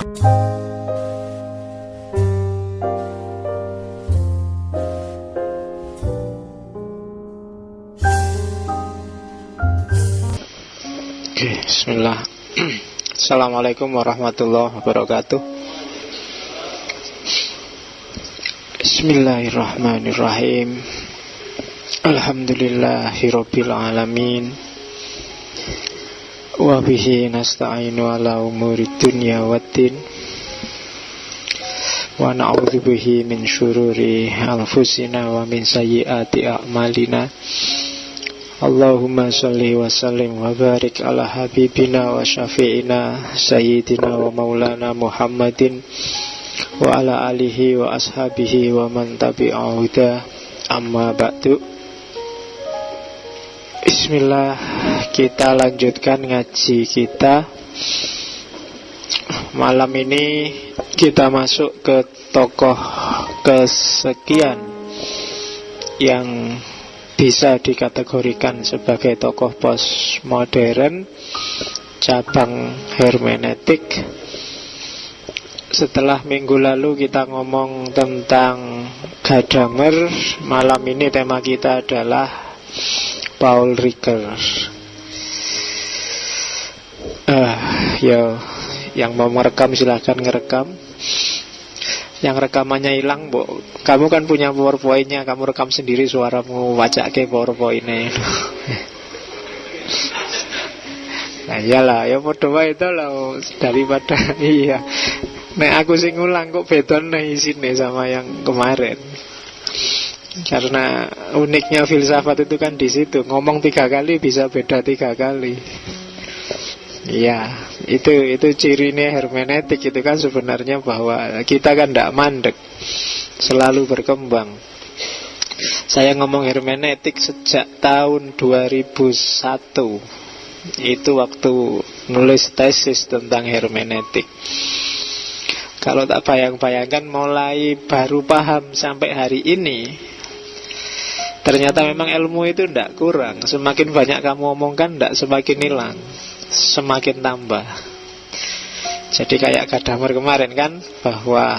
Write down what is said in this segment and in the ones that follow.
Bismillah. Assalamualaikum warahmatullahi wabarakatuh. Bismillahirrahmanirrahim. Alhamdulillahirabbil alamin. Wa bihi nasta'inu ala umurid dunya waddin. Wa na'udzu bihi min syururi anfusina wa min sayyiati a'malina. Allahumma salli wa sallim wa barik ala habibina wa syafi'ina sayyidina wa maulana Muhammadin wa ala alihi wa ashabihi wa man tabi'ahu huda, amma ba'du. Bismillah, kita lanjutkan ngaji kita. Malam ini kita masuk ke tokoh kesekian yang bisa dikategorikan sebagai tokoh postmodern cabang hermeneutik. Setelah minggu lalu kita ngomong tentang Gadamer, malam ini tema kita adalah Paul Ricoeur. Yang mau merekam silahkan ngerekam. Yang rekamannya hilang, Bu. Kamu kan punya PowerPoint-nya, kamu rekam sendiri suaramu, wajak ke PowerPoint-nya. Nah iyalah, ya podo wae itu lah daripada iya. Nek aku sing ngulang kok beda nih isine sama yang kemarin. Karena uniknya filsafat itu kan di situ, ngomong 3 kali bisa beda 3 kali. Iya, itu cirinya hermeneutik itu kan sebenarnya bahwa kita kan tidak mandek, selalu berkembang. Saya ngomong hermeneutik sejak tahun 2001. Itu waktu nulis tesis tentang hermeneutik. Kalau tak bayang-bayangkan mulai baru paham sampai hari ini, ternyata memang ilmu itu tidak kurang. Semakin banyak kamu omongkan, tidak semakin hilang, semakin tambah. Jadi kayak Gadamer kemarin kan, bahwa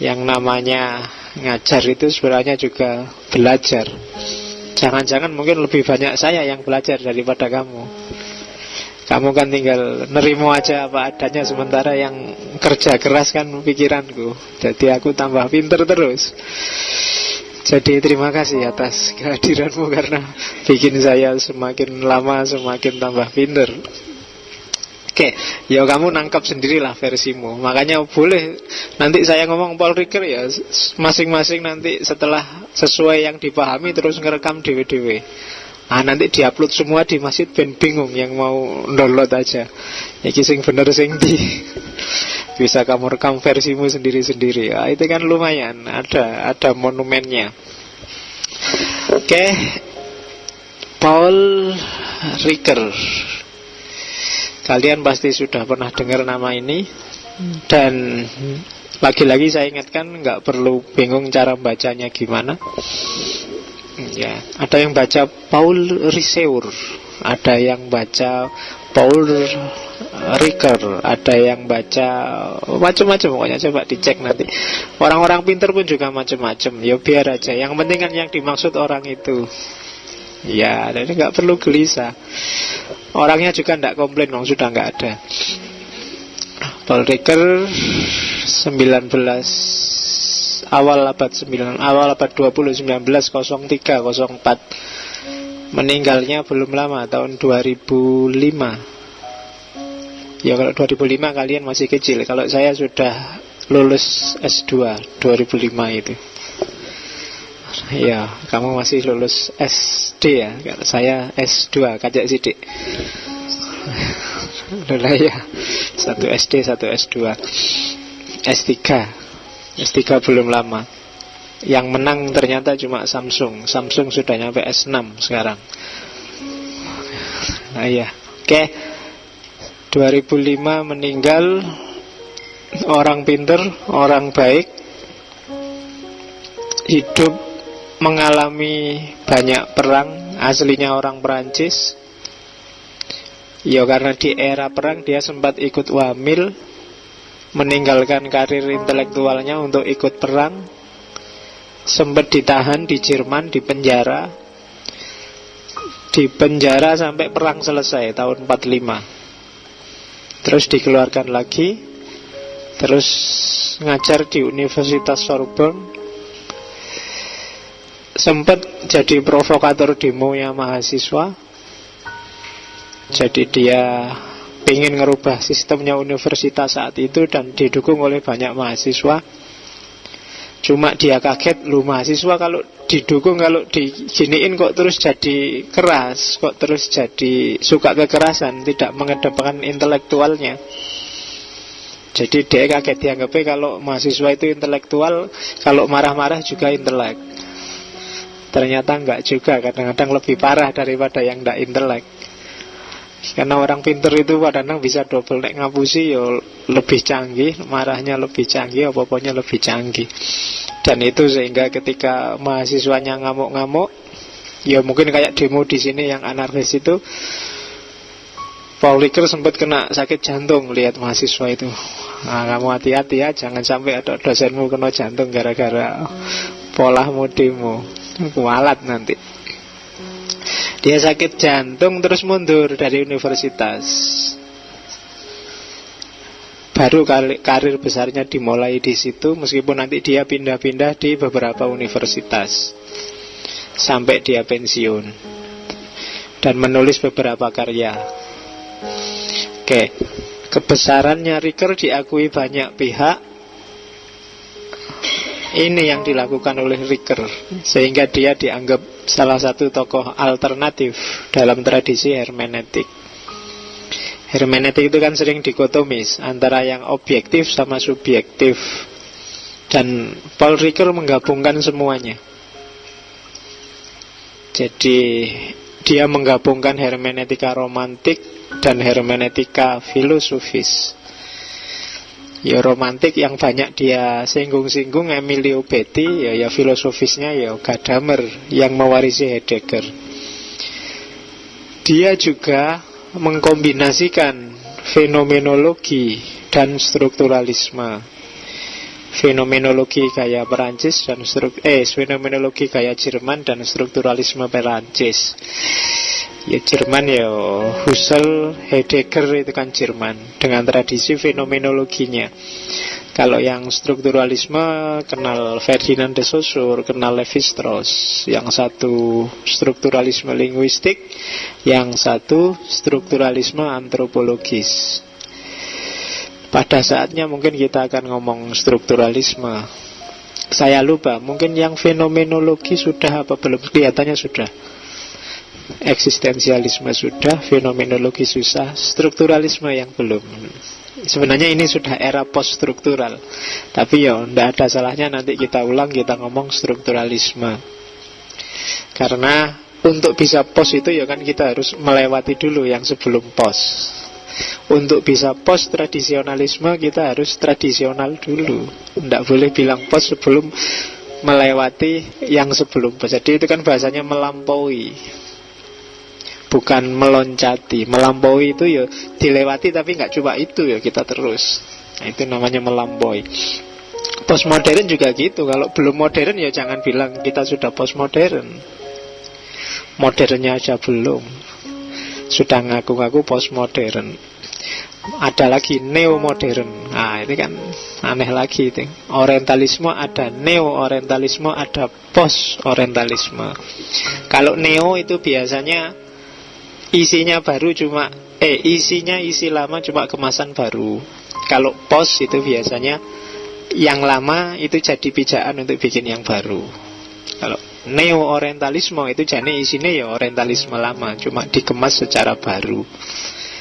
yang namanya ngajar itu sebenarnya juga belajar. Jangan-jangan mungkin lebih banyak saya yang belajar daripada kamu. Kamu kan tinggal nerimo aja apa adanya, sementara yang kerja keras kan pikiranku. Jadi aku tambah pinter terus. Jadi terima kasih atas kehadiranmu, karena bikin saya semakin lama semakin tambah pinter. Oke, ya kamu nangkap sendirilah versimu. Makanya boleh nanti saya ngomong Paul Ricoeur ya, masing-masing nanti setelah sesuai yang dipahami terus ngerekam dewe-dewe. Nanti diupload semua di masjid, ben bingung yang mau download aja. Iki sing bener sing di. Bisa kamu rekam versimu sendiri-sendiri. Itu kan lumayan, ada monumennya. Oke. Paul Ricoeur. Kalian pasti sudah pernah dengar nama ini. Dan lagi-lagi saya ingatkan, nggak perlu bingung cara bacanya gimana. Ya, ada yang baca Paul Ricoeur, ada yang baca Paul Ricoeur, ada yang baca macam-macam. Pokoknya coba dicek nanti. Orang-orang pintar pun juga macam-macam. Ya biar aja. Yang penting kan yang dimaksud orang itu. Ya, jadi nggak perlu gelisah. Orangnya juga nggak komplain, dong, sudah nggak ada. Paul Ricoeur 19 awal abad 20, 1903-04. Meninggalnya belum lama, tahun 2005. Ya kalau 2005 kalian masih kecil. Kalau saya sudah lulus S2 2005 itu. Ya, kamu masih lulus SD ya. Kalau saya S2, kajak sidik. Udah ya, 1 SD, 1 S2. S3 belum lama. Yang menang ternyata cuma Samsung. Samsung sudah nyampe S6 sekarang. Nah iya. Oke. 2005 meninggal. Orang pinter, orang baik, hidup mengalami banyak perang. Aslinya orang Perancis. Ya karena di era perang dia sempat ikut wamil. meninggalkan karir intelektualnya untuk ikut perang. Sempat ditahan di Jerman, di penjara. Di penjara sampai perang selesai tahun 45. Terus dikeluarkan lagi. Terus ngajar di Universitas Sorbonne. Sempat jadi provokator demonya mahasiswa. Jadi dia ingin ngerubah sistemnya universitas saat itu dan didukung oleh banyak mahasiswa. Cuma dia kaget, lu mahasiswa kalau didukung, kalau diginiin kok terus jadi keras, kok terus jadi suka kekerasan, tidak mengedepankan intelektualnya. Jadi dia kaget, dianggapnya kalau mahasiswa itu intelektual, kalau marah-marah juga intelek. Ternyata enggak juga, kadang-kadang lebih parah daripada yang enggak intelek. Karena orang pinter itu kadang-kadang bisa double, nek ngapusi ya lebih canggih, marahnya lebih canggih, apa-apanya lebih canggih. Dan itu sehingga ketika mahasiswanya ngamuk-ngamuk, ya mungkin kayak demo di sini yang anarkis itu, Paul Ricoeur sempat kena sakit jantung lihat mahasiswa itu. Nah, kamu hati-hati ya, jangan sampai ada dosenmu kena jantung gara-gara polahmu demo, kualat nanti. Dia sakit jantung terus mundur dari universitas. Baru karir besarnya dimulai di situ, meskipun nanti dia pindah-pindah di beberapa universitas sampai dia pensiun dan menulis beberapa karya. Oke, kebesarannya Ricoeur diakui banyak pihak. Ini yang dilakukan oleh Ricoeur, sehingga dia dianggap salah satu tokoh alternatif dalam tradisi hermeneutik. Hermeneutik itu kan sering dikotomis antara yang objektif sama subjektif. Dan Paul Ricoeur menggabungkan semuanya. Jadi dia menggabungkan hermeneutika romantik dan hermeneutika filosofis. Ya romantik yang banyak dia singgung-singgung Emilio Betti, ya filosofisnya ya Gadamer yang mewarisi Heidegger. Dia juga mengkombinasikan fenomenologi dan strukturalisme. Fenomenologi gaya Perancis dan fenomenologi gaya Jerman dan strukturalisme Perancis. Ya Jerman ya Husserl, Heidegger itu kan Jerman dengan tradisi fenomenologinya. Kalau yang strukturalisme kenal Ferdinand de Saussure, kenal Levi-Strauss. Yang satu strukturalisme linguistik, yang satu strukturalisme antropologis. Pada saatnya mungkin kita akan ngomong strukturalisme. Saya lupa, mungkin yang fenomenologi sudah apa belum? Kelihatannya sudah. Eksistensialisme sudah, fenomenologi susah, strukturalisme yang belum. Sebenarnya ini sudah era post-struktural. Tapi ya tidak ada salahnya nanti kita ulang, kita ngomong strukturalisme. Karena untuk bisa post itu ya kan kita harus melewati dulu yang sebelum post. Untuk bisa post tradisionalisme kita harus tradisional dulu. Tidak boleh bilang post sebelum melewati yang sebelum post. Jadi itu kan bahasanya melampaui, bukan meloncati. Melampaui itu ya dilewati, tapi nggak cuma itu ya kita terus. Nah, itu namanya melampaui. Postmodern juga gitu. Kalau belum modern ya jangan bilang kita sudah postmodern. Modernnya aja belum, sudah ngaku-ngaku postmodern. Ada lagi neo-modern. Nah ini kan aneh lagi itu. Orientalisme ada neo-orientalisme, ada post-orientalisme. Kalau neo itu biasanya isinya baru cuma isinya isi lama cuma kemasan baru. Kalau post itu biasanya yang lama itu jadi pijakan untuk bikin yang baru. Kalau neo-orientalisme itu jadi isinya ya orientalisme lama, cuma dikemas secara baru.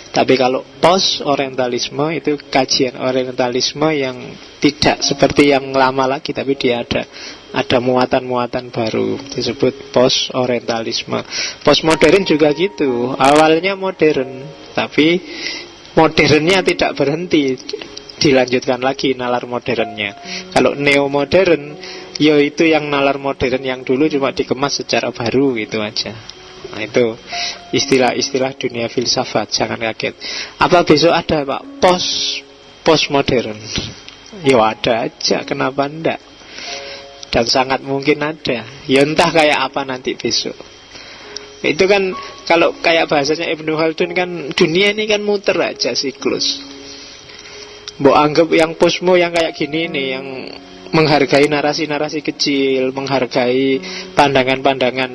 Tapi kalau post-orientalisme itu kajian orientalisme yang tidak seperti yang lama lagi, tapi dia ada muatan-muatan baru, disebut post-orientalisme. Postmodern juga gitu. Awalnya modern, tapi modernnya tidak berhenti, dilanjutkan lagi nalar modernnya. Kalau neo-modern, ya itu yang nalar modern yang dulu cuma dikemas secara baru gitu aja. Nah itu istilah-istilah dunia filsafat, jangan kaget. Apa besok ada Pak postmodern? Ya ada aja, kenapa enggak? Dan sangat mungkin ada. Ya entah kayak apa nanti besok. Itu kan kalau kayak bahasanya Ibnu Khaldun kan, dunia ini kan muter aja, siklus. Mbok anggap yang posmo yang kayak gini nih, yang menghargai narasi-narasi kecil, menghargai pandangan-pandangan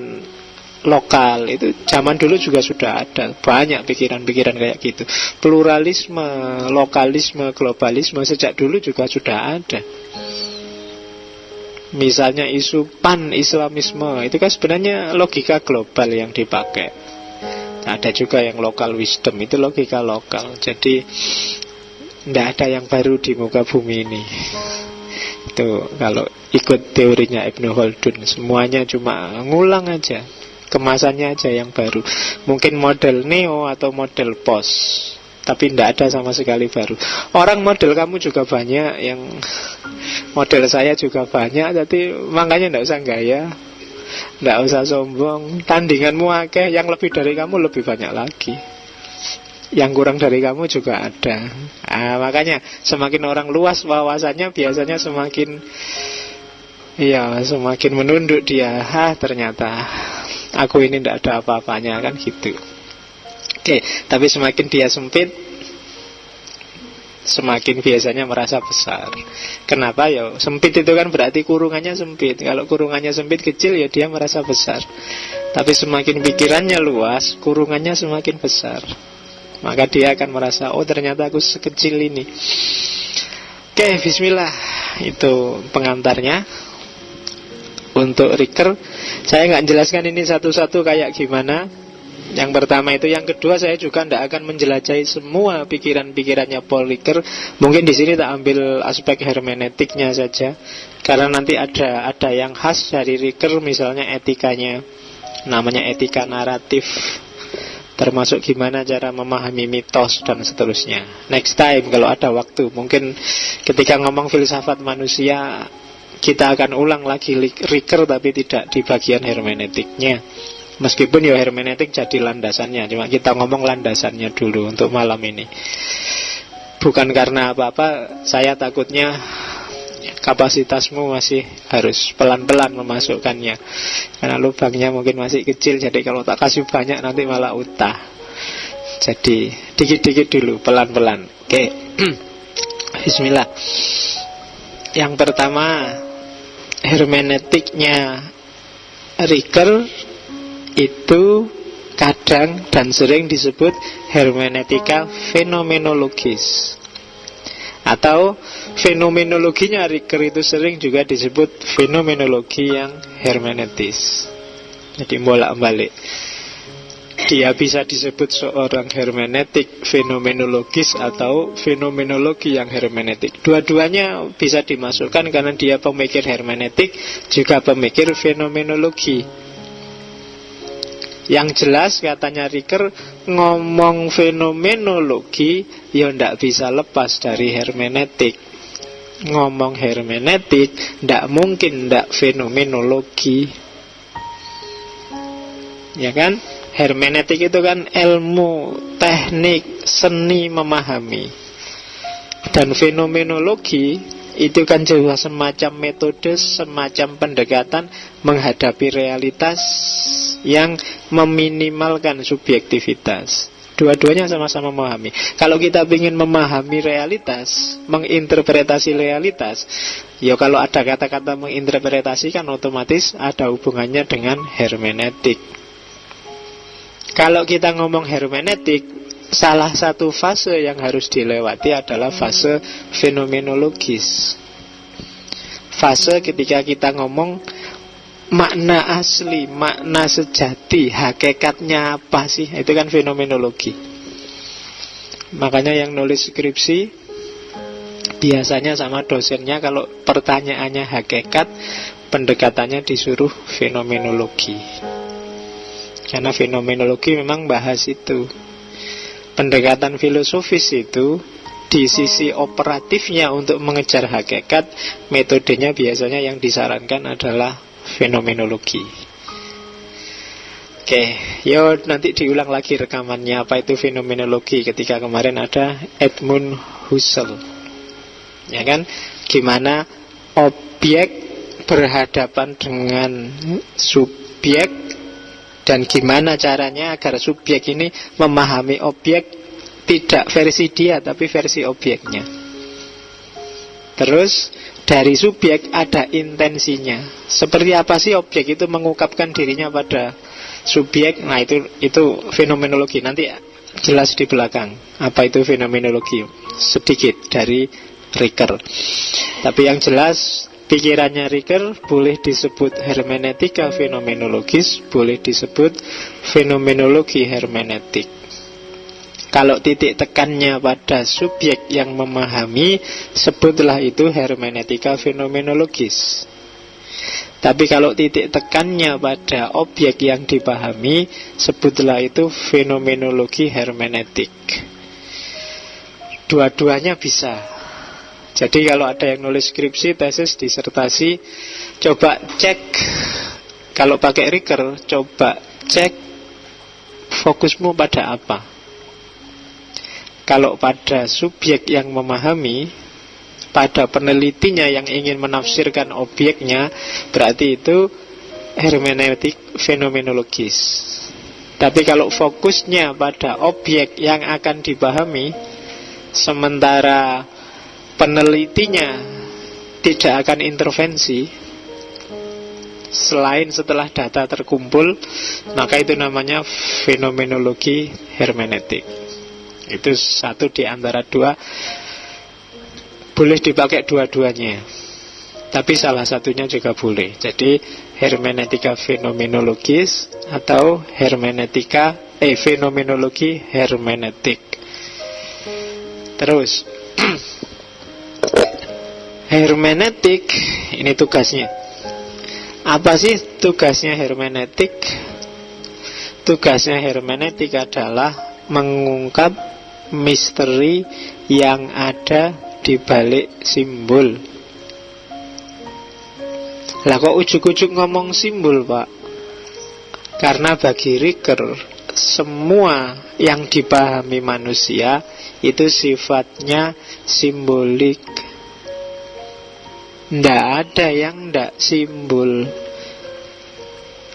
lokal, itu zaman dulu juga sudah ada. Banyak pikiran-pikiran kayak gitu. Pluralisme, lokalisme, globalisme sejak dulu juga sudah ada. Misalnya isu pan-islamisme, itu kan sebenarnya logika global yang dipakai. Ada juga yang local wisdom, itu logika lokal. Jadi tidak ada yang baru di muka bumi ini. Itu kalau ikut teorinya Ibnu Khaldun, semuanya cuma ngulang aja, kemasannya aja yang baru. Mungkin model neo atau model post, tapi tidak ada sama sekali baru. Orang model kamu juga banyak, yang model saya juga banyak. Jadi makanya tidak usah gaya, tidak usah sombong. Tandinganmu akeh, yang lebih dari kamu lebih banyak lagi, yang kurang dari kamu juga ada. Makanya semakin orang luas wawasannya, biasanya semakin menunduk dia. Ternyata aku ini tidak ada apa-apanya, kan gitu. Oke, tapi semakin dia sempit, semakin biasanya merasa besar. Kenapa? Ya sempit itu kan berarti kurungannya sempit. Kalau kurungannya sempit kecil, ya dia merasa besar. Tapi semakin pikirannya luas, kurungannya semakin besar, maka dia akan merasa, oh ternyata aku sekecil ini. Oke, bismillah. Itu pengantarnya. Untuk Riker, saya nggak jelaskan ini satu-satu kayak gimana. Yang pertama itu, yang kedua saya juga tidak akan menjelajahi semua pikiran-pikirannya Paul Riker. Mungkin di sini tak ambil aspek hermeneutiknya saja, karena nanti ada yang khas dari Riker, misalnya etikanya, namanya etika naratif, termasuk gimana cara memahami mitos dan seterusnya. Next time kalau ada waktu, mungkin ketika ngomong filsafat manusia, kita akan ulang lagi Riker, tapi tidak di bagian hermeneutiknya. Meskipun ya hermeneutik jadi landasannya, cuma kita ngomong landasannya dulu untuk malam ini. Bukan karena apa-apa, saya takutnya kapasitasmu masih harus pelan-pelan memasukkannya, karena lubangnya mungkin masih kecil. Jadi kalau tak kasih banyak nanti malah utah. Jadi dikit-dikit dulu, pelan-pelan. Oke. Bismillah. Yang pertama, hermeneutiknya Riker itu kadang dan sering disebut hermeneutika fenomenologis, atau fenomenologinya Riker itu sering juga disebut fenomenologi yang hermeneutis. Jadi bolak-balik, dia bisa disebut seorang hermeneutik fenomenologis atau fenomenologi yang hermeneutik. Dua-duanya bisa dimasukkan karena dia pemikir hermeneutik juga pemikir fenomenologi. Yang jelas katanya Riker, ngomong fenomenologi ya ndak bisa lepas dari hermeneutik. Ngomong hermeneutik ndak mungkin ndak fenomenologi, ya kan? Hermeneutik itu kan ilmu, teknik, seni memahami. Dan fenomenologi itu kan juga semacam metode, semacam pendekatan menghadapi realitas yang meminimalkan subjektivitas. Dua-duanya sama-sama memahami. Kalau kita ingin memahami realitas, menginterpretasi realitas, ya kalau ada kata-kata menginterpretasi kan otomatis ada hubungannya dengan hermeneutik. Kalau kita ngomong hermeneutik, salah satu fase yang harus dilewati adalah fase fenomenologis. Fase ketika kita ngomong makna asli, makna sejati, hakikatnya apa sih? Itu kan fenomenologi. Makanya yang nulis skripsi biasanya sama dosennya, kalau pertanyaannya hakikat, pendekatannya disuruh fenomenologi. Karena fenomenologi memang bahas itu. Pendekatan filosofis itu di sisi operatifnya untuk mengejar hakikat, metodenya biasanya yang disarankan adalah fenomenologi. Oke, yo nanti diulang lagi rekamannya apa itu fenomenologi ketika kemarin ada Edmund Husserl. Ya kan? Gimana objek berhadapan dengan subjek, dan gimana caranya agar subjek ini memahami objek tidak versi dia tapi versi objeknya. Terus dari subjek ada intensinya. Seperti apa sih objek itu mengungkapkan dirinya pada subjek? Nah itu fenomenologi. Nanti jelas di belakang apa itu fenomenologi sedikit dari Ricker. Tapi yang jelas pikirannya Ricker boleh disebut hermeneutika fenomenologis, boleh disebut fenomenologi hermeneutik. Kalau titik tekannya pada subjek yang memahami, sebutlah itu hermeneutika fenomenologis. Tapi kalau titik tekannya pada objek yang dipahami, sebutlah itu fenomenologi hermeneutik. Dua-duanya bisa. Jadi kalau ada yang nulis skripsi, tesis, disertasi, coba cek. Kalau pakai Ricker, coba cek fokusmu pada apa. Kalau pada subjek yang memahami, pada penelitinya yang ingin menafsirkan objeknya, berarti itu hermeneutik fenomenologis. Tapi kalau fokusnya pada objek yang akan dipahami, sementara penelitinya tidak akan intervensi selain setelah data terkumpul, maka itu namanya fenomenologi hermeneutik. Itu satu di antara dua. Boleh dipakai dua-duanya, tapi salah satunya juga boleh. Jadi hermeneutika fenomenologis atau fenomenologi hermeneutik. Terus hermeneutik ini tugasnya. Apa sih tugasnya hermeneutik? Tugasnya hermeneutik adalah mengungkap misteri yang ada di balik simbol. Lah kok ujuk-ujuk ngomong simbol, Pak? Karena bagi Ricker, semua yang dipahami manusia itu sifatnya simbolik. Nggak ada yang nggak simbol.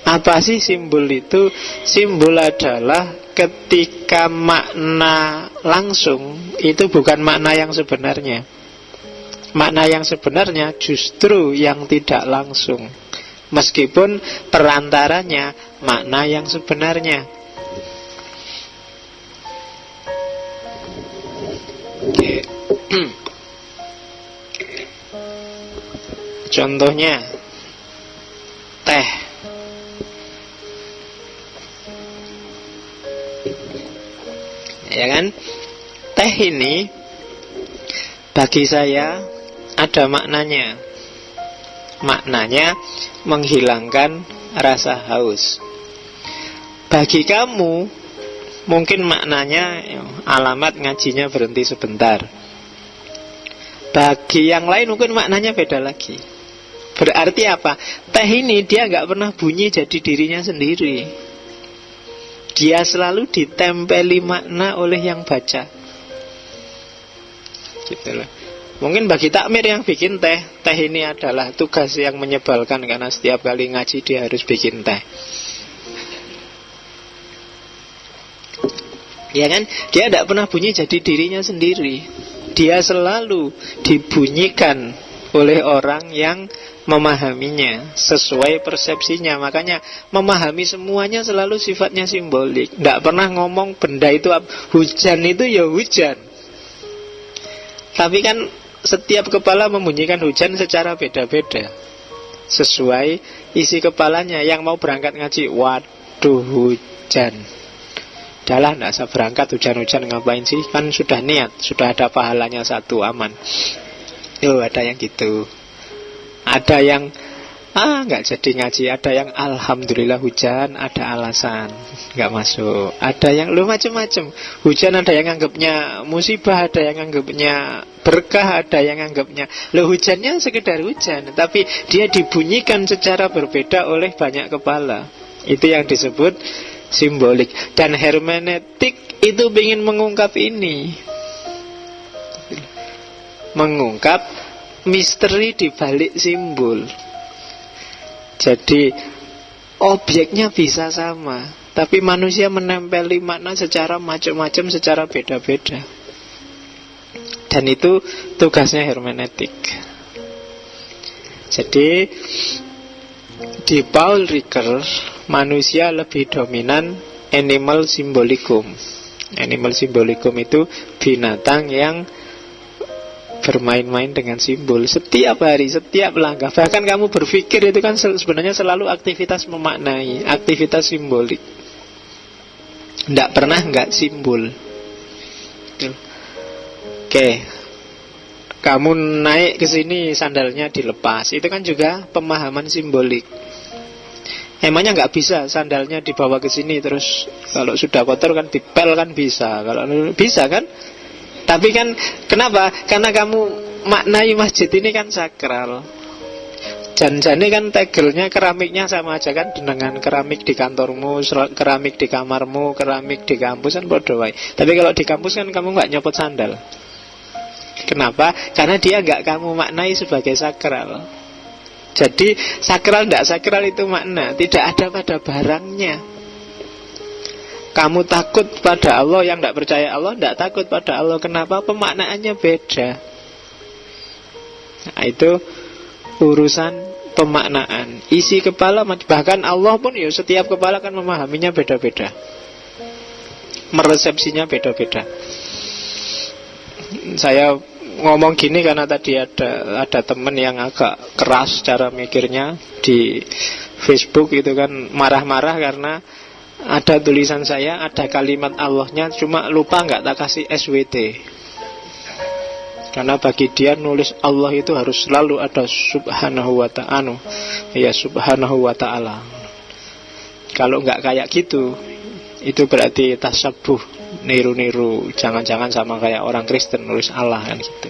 Apa sih simbol itu? Simbol adalah ketika makna langsung itu bukan makna yang sebenarnya. Makna yang sebenarnya justru yang tidak langsung, meskipun perantaranya makna yang sebenarnya. Contohnya teh. Ya kan? Teh ini bagi saya ada maknanya. Maknanya menghilangkan rasa haus. Bagi kamu mungkin maknanya alamat ngajinya berhenti sebentar. Bagi yang lain mungkin maknanya beda lagi. Berarti apa? Teh ini dia gak pernah bunyi jadi dirinya sendiri. Dia selalu ditempeli makna oleh yang baca. Gitu loh. Mungkin bagi takmir yang bikin teh, teh ini adalah tugas yang menyebalkan, karena setiap kali ngaji dia harus bikin teh. Ya kan? Dia tidak pernah bunyi jadi dirinya sendiri. Dia selalu dibunyikan oleh orang yang memahaminya sesuai persepsinya. Makanya memahami semuanya selalu sifatnya simbolik. Tidak pernah ngomong benda itu hujan itu ya hujan. Tapi kan setiap kepala membunyikan hujan secara beda-beda sesuai isi kepalanya. Yang mau berangkat ngaji, waduh hujan, udahlah tidak usah berangkat, hujan-hujan ngapain sih, kan sudah niat, sudah ada pahalanya satu, aman. Ada yang gitu. Ada yang nggak jadi ngaji. Ada yang alhamdulillah hujan, ada alasan nggak masuk. Ada yang macam-macam. Hujan ada yang anggapnya musibah, ada yang anggapnya berkah, ada yang anggapnya hujannya sekedar hujan, tapi dia dibunyikan secara berbeda oleh banyak kepala. Itu yang disebut simbolik. Dan hermeneutik itu ingin mengungkap ini, mengungkap misteri di balik simbol. Jadi objeknya bisa sama, tapi manusia menempeli makna secara macam-macam, secara beda-beda. Dan itu tugasnya hermeneutik. Jadi di Paul Ricoeur, manusia lebih dominan animal symbolicum. Animal symbolicum itu binatang yang bermain-main dengan simbol setiap hari, setiap langkah. Bahkan kamu berpikir itu kan sebenarnya selalu aktivitas memaknai, aktivitas simbolik. Tidak pernah nggak simbol. Oke, kamu naik ke sini sandalnya dilepas, itu kan juga pemahaman simbolik. Emangnya nggak bisa sandalnya dibawa ke sini terus kalau sudah kotor kan dipel kan bisa, kalau bisa kan? Tapi kan kenapa? Karena kamu maknai masjid ini kan sakral. Janjane kan tegelnya, keramiknya sama aja kan dengan keramik di kantormu, keramik di kamarmu, keramik di kampus kan bodoh wae. Tapi kalau di kampus kan kamu nggak nyopot sandal. Kenapa? Karena dia nggak kamu maknai sebagai sakral. Jadi sakral tidak sakral itu makna tidak ada pada barangnya. Kamu takut pada Allah, yang tidak percaya Allah tidak takut pada Allah. Kenapa? Pemaknaannya beda. Nah, itu urusan pemaknaan. Isi kepala, bahkan Allah pun ya setiap kepala kan memahaminya beda-beda, meresepsinya beda-beda. Saya ngomong gini karena tadi ada teman yang agak keras cara mikirnya di Facebook itu kan, marah-marah karena ada tulisan saya, ada kalimat Allahnya, cuma lupa nggak tak kasih SWT. Karena bagi dia nulis Allah itu harus selalu ada subhanahu wa ta'ala. Ya subhanahu wa ta'ala. Kalau nggak kayak gitu, itu berarti tasabuh, niru-niru, jangan-jangan sama kayak orang Kristen nulis Allah kan gitu.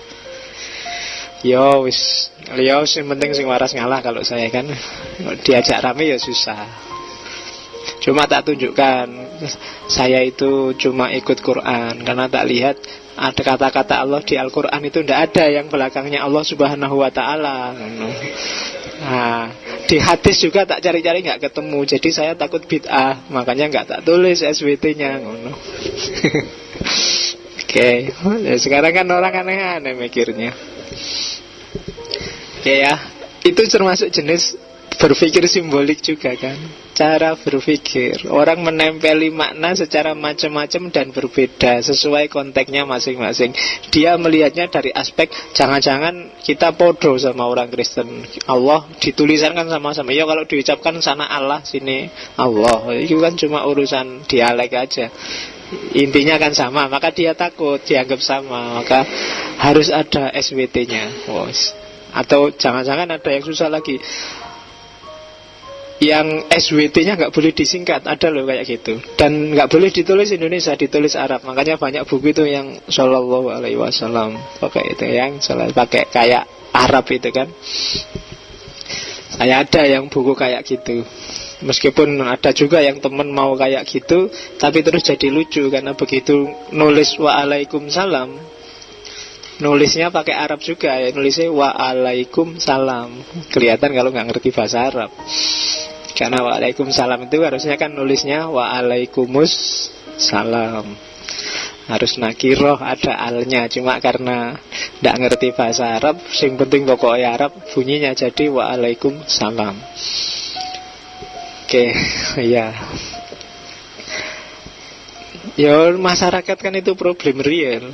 Yo wis, yang penting sing waras ngalah. Kalau saya kan diajak rame ya susah. Cuma tak tunjukkan saya itu cuma ikut Quran, karena tak lihat ada kata-kata Allah di Al-Quran itu tidak ada yang belakangnya Allah subhanahu wa ta'ala. Nah, di hadis juga tak cari-cari nggak ketemu. Jadi saya takut bid'ah, makanya nggak tak tulis SWT-nya. Oke, sekarang kan orang aneh-aneh mikirnya. Oke ya, itu termasuk jenis berpikir simbolik juga kan. Cara berpikir, orang menempeli makna secara macam-macam dan berbeda sesuai konteksnya masing-masing. Dia melihatnya dari aspek jangan-jangan kita podo sama orang Kristen. Allah ditulisan kan sama-sama. Ya kalau diucapkan sana Allah, sini Allah, itu kan cuma urusan dialek aja. Intinya kan sama, maka dia takut dianggap sama, maka harus ada SWT-nya. Atau jangan-jangan ada yang susah lagi, yang SWT-nya nggak boleh disingkat, ada loh kayak gitu. Dan nggak boleh ditulis Indonesia, ditulis Arab. Makanya banyak buku itu yang Sallallahu Alaihi Wasallam pakai itu, yang pakai kayak Arab itu kan. Saya ada yang buku kayak gitu. Meskipun ada juga yang temen mau kayak gitu, tapi terus jadi lucu karena begitu nulis Waalaikumsalam, nulisnya pakai Arab juga ya, nulisnya Waalaikumsalam. Kelihatan kalau nggak ngerti bahasa Arab. Karena Waalaikumsalam itu harusnya kan nulisnya Waalaikumsalam. Harus nakiroh, ada alnya. Cuma karena nggak ngerti bahasa Arab, yang penting pokoknya Arab, bunyinya jadi Waalaikumsalam. Oke, ya. Ya masyarakat kan itu problem real.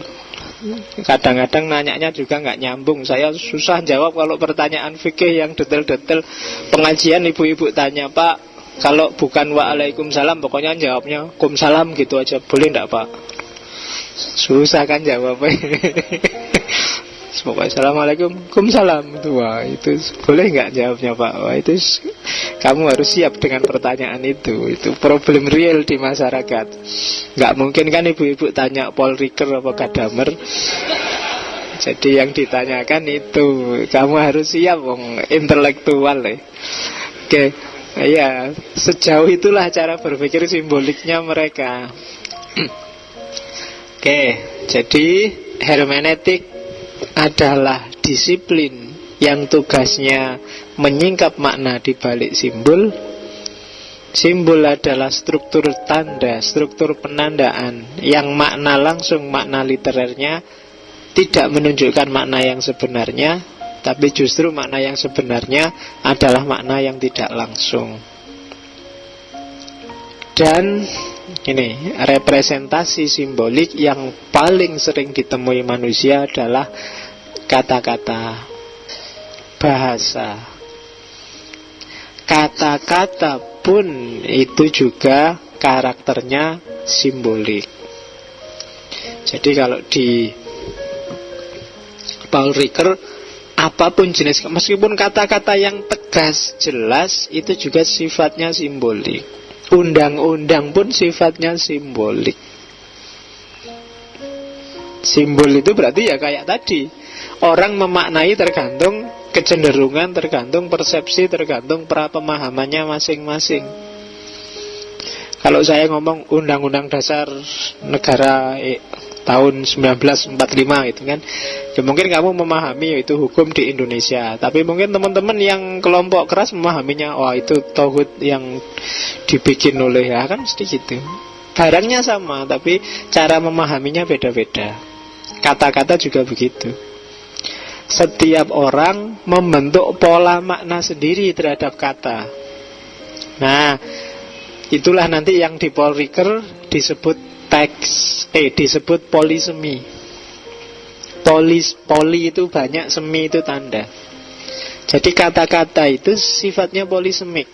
Kadang-kadang nanyanya juga nggak nyambung. Saya susah jawab kalau pertanyaan fikih yang detail-detail. Pengajian ibu-ibu tanya, Pak, kalau bukan Waalaikumsalam pokoknya jawabnya Kumsalam gitu aja, boleh nggak Pak? Susah kan jawabnya. Pokoknya Assalamualaikum, Kumsalam. Wah, itu boleh nggak jawabnya Pak? Wah, itu kamu harus siap dengan pertanyaan itu. Itu problem real di masyarakat. Nggak mungkin kan ibu-ibu tanya Paul Ricoeur apa Gadamer. Jadi yang ditanyakan itu, kamu harus siap, intelektual ya. Oke, ya sejauh itulah cara berpikir simboliknya mereka. Oke, jadi hermeneutik adalah disiplin yang tugasnya menyingkap makna di balik simbol. Simbol adalah struktur tanda, struktur penandaan yang makna langsung, makna literernya tidak menunjukkan makna yang sebenarnya, tapi justru makna yang sebenarnya adalah makna yang tidak langsung. Dan ini representasi simbolik yang paling sering ditemui manusia adalah kata-kata, bahasa. Kata-kata pun itu juga karakternya simbolik. Jadi kalau di Paul Ricoeur, apapun jenis, meskipun kata-kata yang tegas, jelas, itu juga sifatnya simbolik. Undang-undang pun sifatnya simbolik. Simbol itu berarti ya kayak tadi, orang memaknai tergantung kecenderungan, tergantung persepsi, tergantung pemahamannya masing-masing. Kalau saya ngomong Undang-Undang Dasar Negara tahun 1945 itu kan, ya mungkin kamu memahami itu hukum di Indonesia, tapi mungkin teman-teman yang kelompok keras memahaminya, wah itu tauhid yang dibikin oleh, ya kan mesti gitu. Barangnya sama, tapi cara memahaminya beda-beda. Kata-kata juga begitu. Setiap orang membentuk pola makna sendiri terhadap kata. Nah, itulah nanti yang di Paul Ricoeur disebut teks, disebut polisemi. Poli itu banyak, semi itu tanda. Jadi kata-kata itu sifatnya polisemik.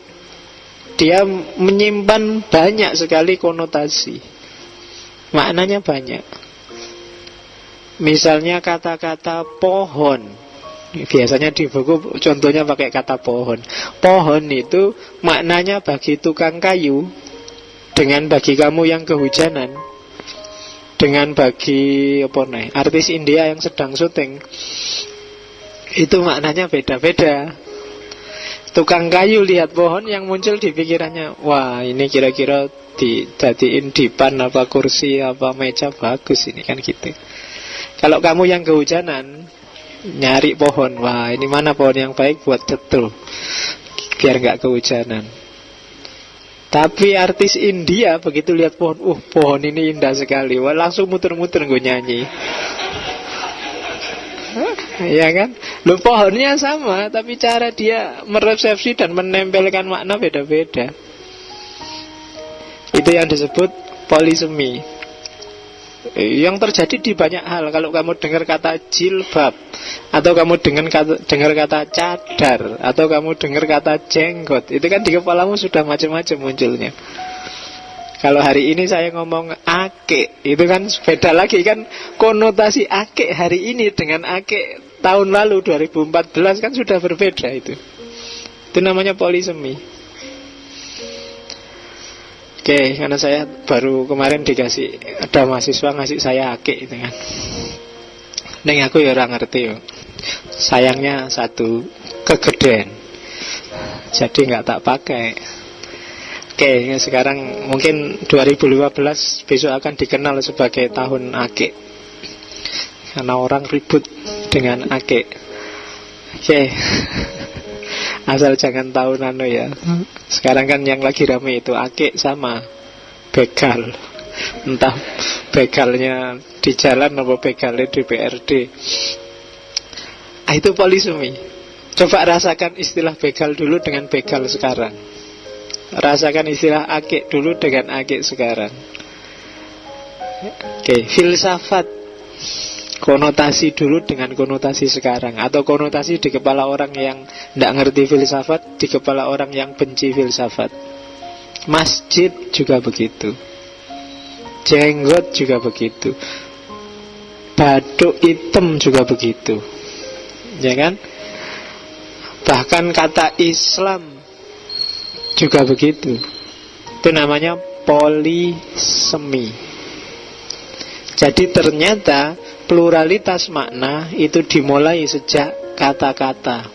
Dia menyimpan banyak sekali konotasi. Maknanya banyak. Misalnya kata-kata pohon, biasanya di buku contohnya pakai kata pohon. Pohon itu maknanya bagi tukang kayu, dengan bagi kamu yang kehujanan, dengan bagi artis India yang sedang syuting, itu maknanya beda-beda. Tukang kayu lihat pohon, yang muncul di pikirannya, wah ini kira-kira dijadiin dipan apa kursi apa meja bagus ini, kan gitu. Kalau kamu yang kehujanan, nyari pohon, wah ini mana pohon yang baik buat cetul, biar gak kehujanan. Tapi artis India begitu lihat pohon, pohon ini indah sekali, wah langsung muter-muter gue nyanyi. Ya kan? Loh, pohonnya sama, tapi cara dia meresepsi dan menempelkan makna beda-beda. Itu yang disebut polisemi. Yang terjadi di banyak hal. Kalau kamu dengar kata jilbab, atau kamu dengar kata cadar, atau kamu dengar kata jenggot, itu kan di kepalamu sudah macam-macam munculnya. Kalau hari ini saya ngomong akik, itu kan beda lagi kan. Konotasi akik hari ini dengan akik tahun lalu 2014 kan sudah berbeda itu. Itu namanya polisemi. Oke, karena saya baru kemarin ada mahasiswa ngasih saya akik itu kan. Neng aku ya orang ngerti yo. Sayangnya satu, kegedean, jadi nggak tak pakai. Oke, sekarang mungkin 2015 besok akan dikenal sebagai tahun akik, karena orang ribut dengan akik. Oke. Asal jangan tahu ya. Sekarang kan yang lagi rame itu akik sama begal. Entah begalnya di jalan apa begalnya di BRD. Itu polisemi. Coba rasakan istilah begal dulu dengan begal sekarang. Rasakan istilah akik dulu dengan akik sekarang. Oke, filsafat. Konotasi dulu dengan konotasi sekarang, atau konotasi di kepala orang yang tidak ngerti filsafat, di kepala orang yang benci filsafat. Masjid juga begitu, jenggot juga begitu, baduk hitam juga begitu, ya kan? Bahkan kata Islam juga begitu. Itu namanya polisemi. Jadi ternyata pluralitas makna itu dimulai sejak kata-kata.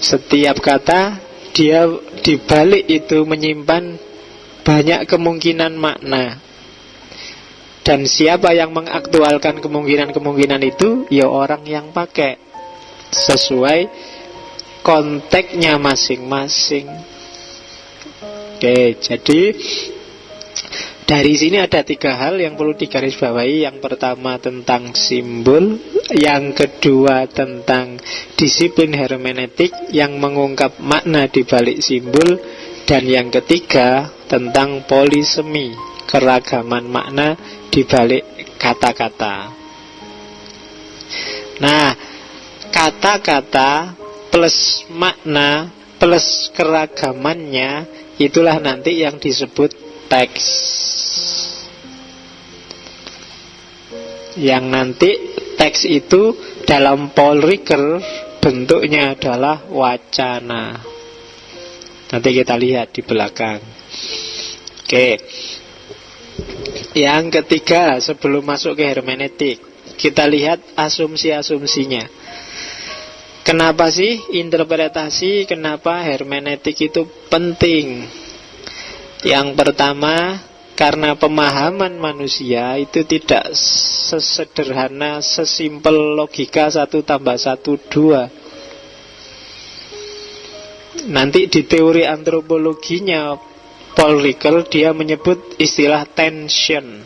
Setiap kata dia dibalik itu menyimpan banyak kemungkinan makna. Dan siapa yang mengaktualkan kemungkinan-kemungkinan itu? Ya orang yang pakai sesuai konteksnya masing-masing. Oke, jadi dari sini ada 3 hal yang perlu digarisbawahi. Yang pertama tentang simbol, yang kedua tentang disiplin hermeneutik yang mengungkap makna di balik simbol, dan yang ketiga tentang polisemi, keragaman makna di balik kata-kata. Nah, kata-kata plus makna plus keragamannya, itulah nanti yang disebut teks. Yang nanti teks itu dalam Paul Ricoeur bentuknya adalah wacana. Nanti kita lihat di belakang. Oke. Yang ketiga, sebelum masuk ke hermeneutik, kita lihat asumsi-asumsinya. Kenapa sih interpretasi, kenapa hermeneutik itu penting? Yang pertama, karena pemahaman manusia itu tidak sesederhana, sesimpel logika 1 tambah 1, 2. Nanti di teori antropologinya Paul Ricoeur dia menyebut istilah tension,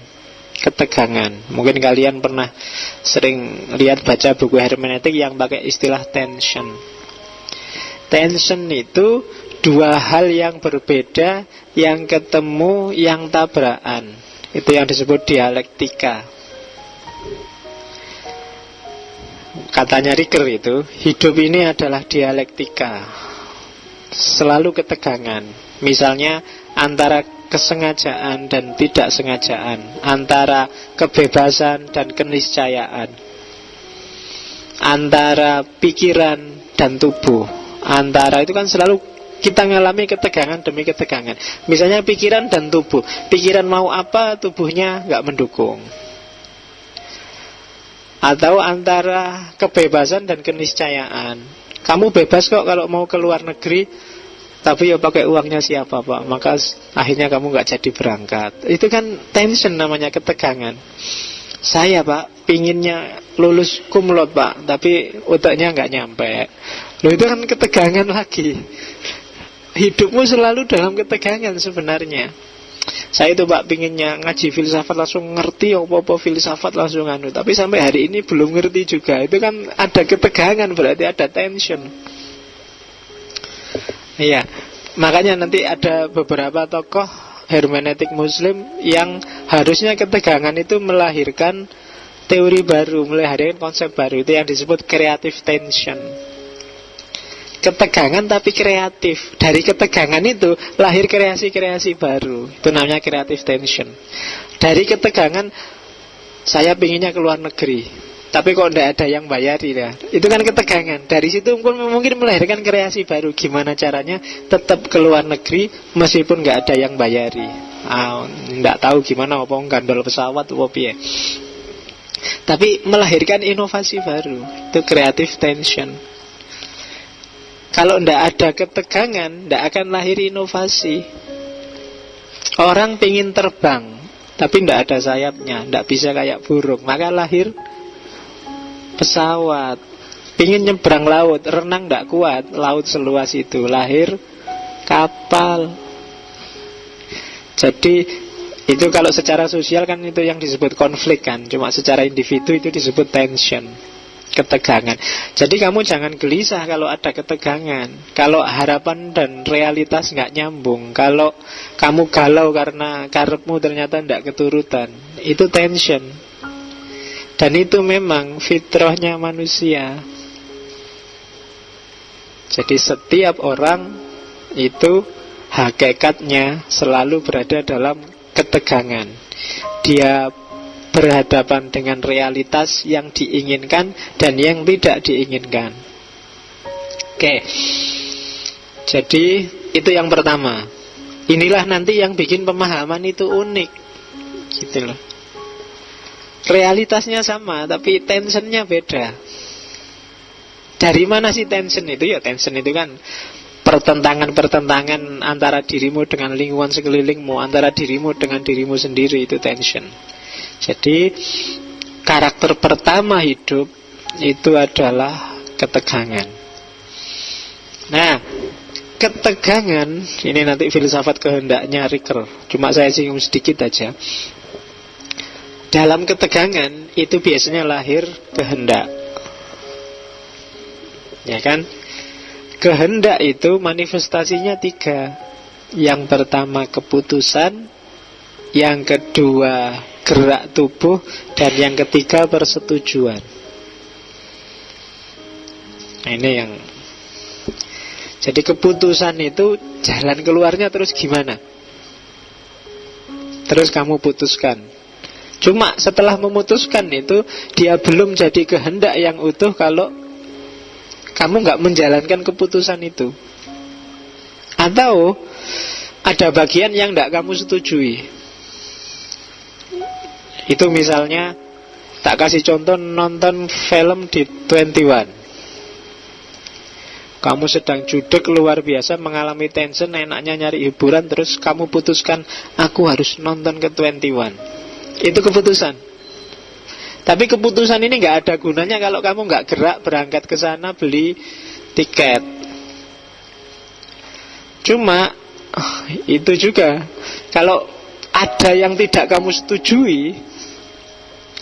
ketegangan. Mungkin kalian pernah sering lihat baca buku hermeneutik yang pakai istilah tension. Tension itu 2 hal yang berbeda, yang ketemu, yang tabrakan. Itu yang disebut dialektika. Katanya Ricoeur itu, hidup ini adalah dialektika, selalu ketegangan. Misalnya antara kesengajaan dan tidak sengajaan, antara kebebasan dan keniscayaan, antara pikiran dan tubuh, antara itu kan selalu kita ngalami ketegangan demi ketegangan. Misalnya pikiran dan tubuh, pikiran mau apa, tubuhnya nggak mendukung. Atau antara kebebasan dan keniscayaan, kamu bebas kok kalau mau ke luar negeri, tapi ya pakai uangnya siapa pak, maka akhirnya kamu nggak jadi berangkat. Itu kan tension namanya, ketegangan. Saya pak pinginnya lulus cum laude pak, tapi otaknya nggak nyampe. Loh itu kan ketegangan lagi. Hidupmu selalu dalam ketegangan sebenarnya. Saya itu pak pinginnya ngaji filsafat langsung ngerti apa-apa filsafat langsung anu, tapi sampai hari ini belum ngerti juga. Itu kan ada ketegangan, berarti ada tension. Iya, makanya nanti ada beberapa tokoh hermeneutik muslim yang harusnya ketegangan itu melahirkan teori baru, melahirkan konsep baru. Itu yang disebut creative tension. Ketegangan tapi kreatif. Dari ketegangan itu lahir kreasi-kreasi baru. Itu namanya creative tension. Dari ketegangan, saya pinginnya ke luar negeri, tapi kok tidak ada yang bayari ya. Itu kan ketegangan. Dari situ mungkin melahirkan kreasi baru. Gimana caranya tetap ke luar negeri meskipun nggak ada yang bayari. Nggak tahu gimana, apa gandol pesawat apa piye. Tapi melahirkan inovasi baru. Itu creative tension. Kalau tidak ada ketegangan, tidak akan lahir inovasi. Orang pingin terbang, tapi tidak ada sayapnya, tidak bisa kayak burung, maka lahir pesawat. Pingin nyebrang laut, renang tidak kuat, laut seluas itu, lahir kapal. Jadi itu kalau secara sosial kan itu yang disebut konflik kan. Cuma secara individu itu disebut tension, ketegangan. Jadi kamu jangan gelisah kalau ada ketegangan, kalau harapan dan realitas nggak nyambung, kalau kamu galau karena karepmu ternyata tidak keturutan. Itu tension. Dan itu memang fitrahnya manusia. Jadi setiap orang itu hakikatnya selalu berada dalam ketegangan. Dia berhadapan dengan realitas yang diinginkan dan yang tidak diinginkan. Oke. Jadi itu yang pertama. Inilah nanti yang bikin pemahaman itu unik. Gitu loh. Realitasnya sama, tapi tensionnya beda. Dari mana sih tension itu? Ya tension itu kan pertentangan-pertentangan antara dirimu dengan lingkungan sekelilingmu, antara dirimu dengan dirimu sendiri, itu tension. Jadi karakter pertama hidup itu adalah ketegangan. Nah, ketegangan ini nanti filsafat kehendaknya Ricker, cuma saya singgung sedikit aja. Dalam ketegangan itu biasanya lahir kehendak, ya kan? Kehendak itu manifestasinya 3. Yang pertama keputusan, yang kedua gerak tubuh, dan yang ketiga persetujuan. Nah, ini yang jadi keputusan itu jalan keluarnya terus gimana? Terus kamu putuskan. Cuma setelah memutuskan itu dia belum jadi kehendak yang utuh kalau kamu gak menjalankan keputusan itu. Atau ada bagian yang gak kamu setujui. Itu misalnya, tak kasih contoh, nonton film di 21. Kamu sedang judek luar biasa, mengalami tension, enaknya nyari hiburan, terus kamu putuskan, aku harus nonton ke 21. Itu keputusan. Tapi keputusan ini gak ada gunanya kalau kamu gak gerak berangkat ke sana beli tiket. Cuma itu juga, kalau ada yang tidak kamu setujui,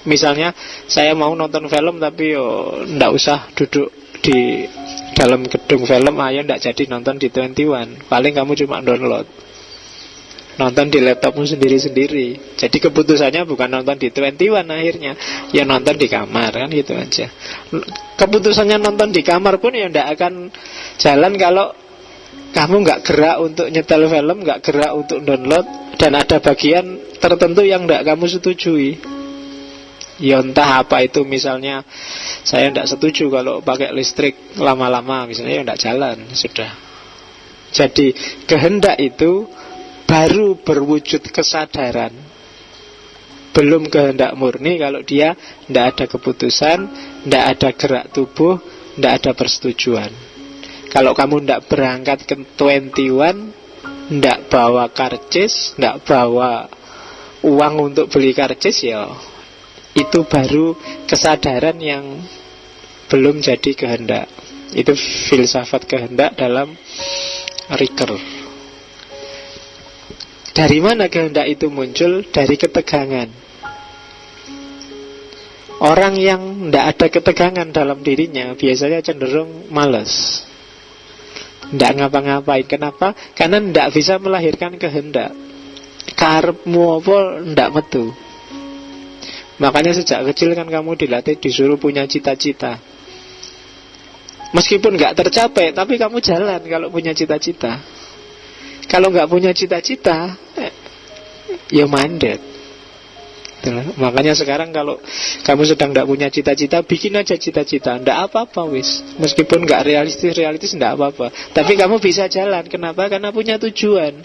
misalnya saya mau nonton film tapi ndak usah duduk di dalam gedung film, ayo ndak jadi nonton di 21. Paling kamu cuma download, nonton di laptopmu sendiri-sendiri. Jadi keputusannya bukan nonton di 21 akhirnya, ya nonton di kamar, kan gitu aja. Keputusannya nonton di kamar pun ya ndak akan jalan kalau kamu nggak gerak untuk nyetel film, nggak gerak untuk download, dan ada bagian tertentu yang ndak kamu setujui. Ya entah apa itu, misalnya saya ndak setuju kalau pakai listrik lama-lama, misalnya ya ndak jalan, sudah. Jadi kehendak itu baru berwujud kesadaran, belum kehendak murni kalau dia ndak ada keputusan, ndak ada gerak tubuh, ndak ada persetujuan. Kalau kamu ndak berangkat ke 21, ndak bawa karcis, ndak bawa uang untuk beli karcis, ya itu baru kesadaran yang belum jadi kehendak. Itu filsafat kehendak dalam Ricker. Dari mana kehendak itu muncul? Dari ketegangan. Orang yang tidak ada ketegangan dalam dirinya biasanya cenderung malas, tidak ngapa-ngapain. Kenapa? Karena tidak bisa melahirkan kehendak. Karepmu apa tidak metu. Makanya sejak kecil kan kamu dilatih, disuruh punya cita-cita. Meskipun gak tercapai, tapi kamu jalan kalau punya cita-cita. Kalau gak punya cita-cita, ya mandek. Makanya sekarang kalau kamu sedang gak punya cita-cita, bikin aja cita-cita. Nggak apa-apa wis. Meskipun gak realistis nggak apa-apa. Tapi kamu bisa jalan. Kenapa? Karena punya tujuan.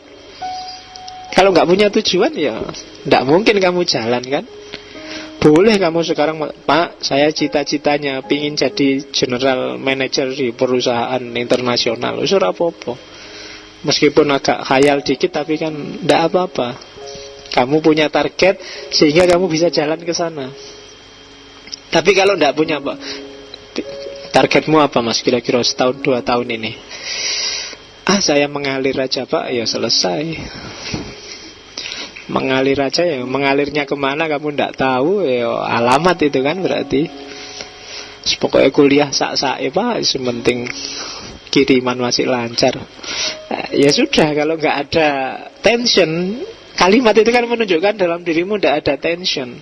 Kalau gak punya tujuan, ya nggak mungkin kamu jalan kan. Boleh kamu sekarang, Pak, saya cita-citanya pingin jadi general manager di perusahaan internasional. Ora apa-apa. Meskipun agak khayal dikit, tapi kan tidak apa-apa. Kamu punya target sehingga kamu bisa jalan ke sana. Tapi kalau tidak punya, Pak, targetmu apa, Mas? Kira-kira setahun 2 tahun ini. Saya mengalir aja, Pak. Ya selesai. Mengalir aja, ya mengalirnya kemana kamu tidak tahu, ya alamat itu kan berarti. Pokoknya kuliah sak-sak Pak, sementing kiriman masih lancar. Ya sudah, kalau nggak ada tension, kalimat itu kan menunjukkan dalam dirimu tidak ada tension.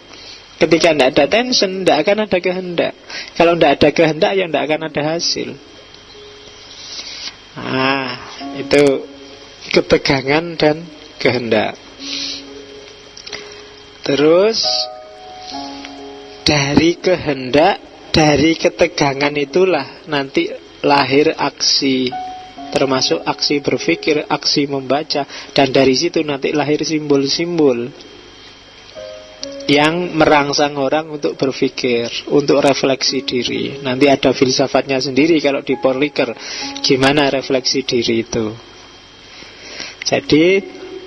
Ketika tidak ada tension, tidak akan ada kehendak. Kalau tidak ada kehendak, ya tidak akan ada hasil. Itu ketegangan dan kehendak. Terus dari kehendak, dari ketegangan itulah nanti lahir aksi, termasuk aksi berpikir, aksi membaca. Dan dari situ nanti lahir simbol-simbol yang merangsang orang untuk berpikir, untuk refleksi diri. Nanti ada filsafatnya sendiri kalau di Paul Ricoeur, gimana refleksi diri itu. Jadi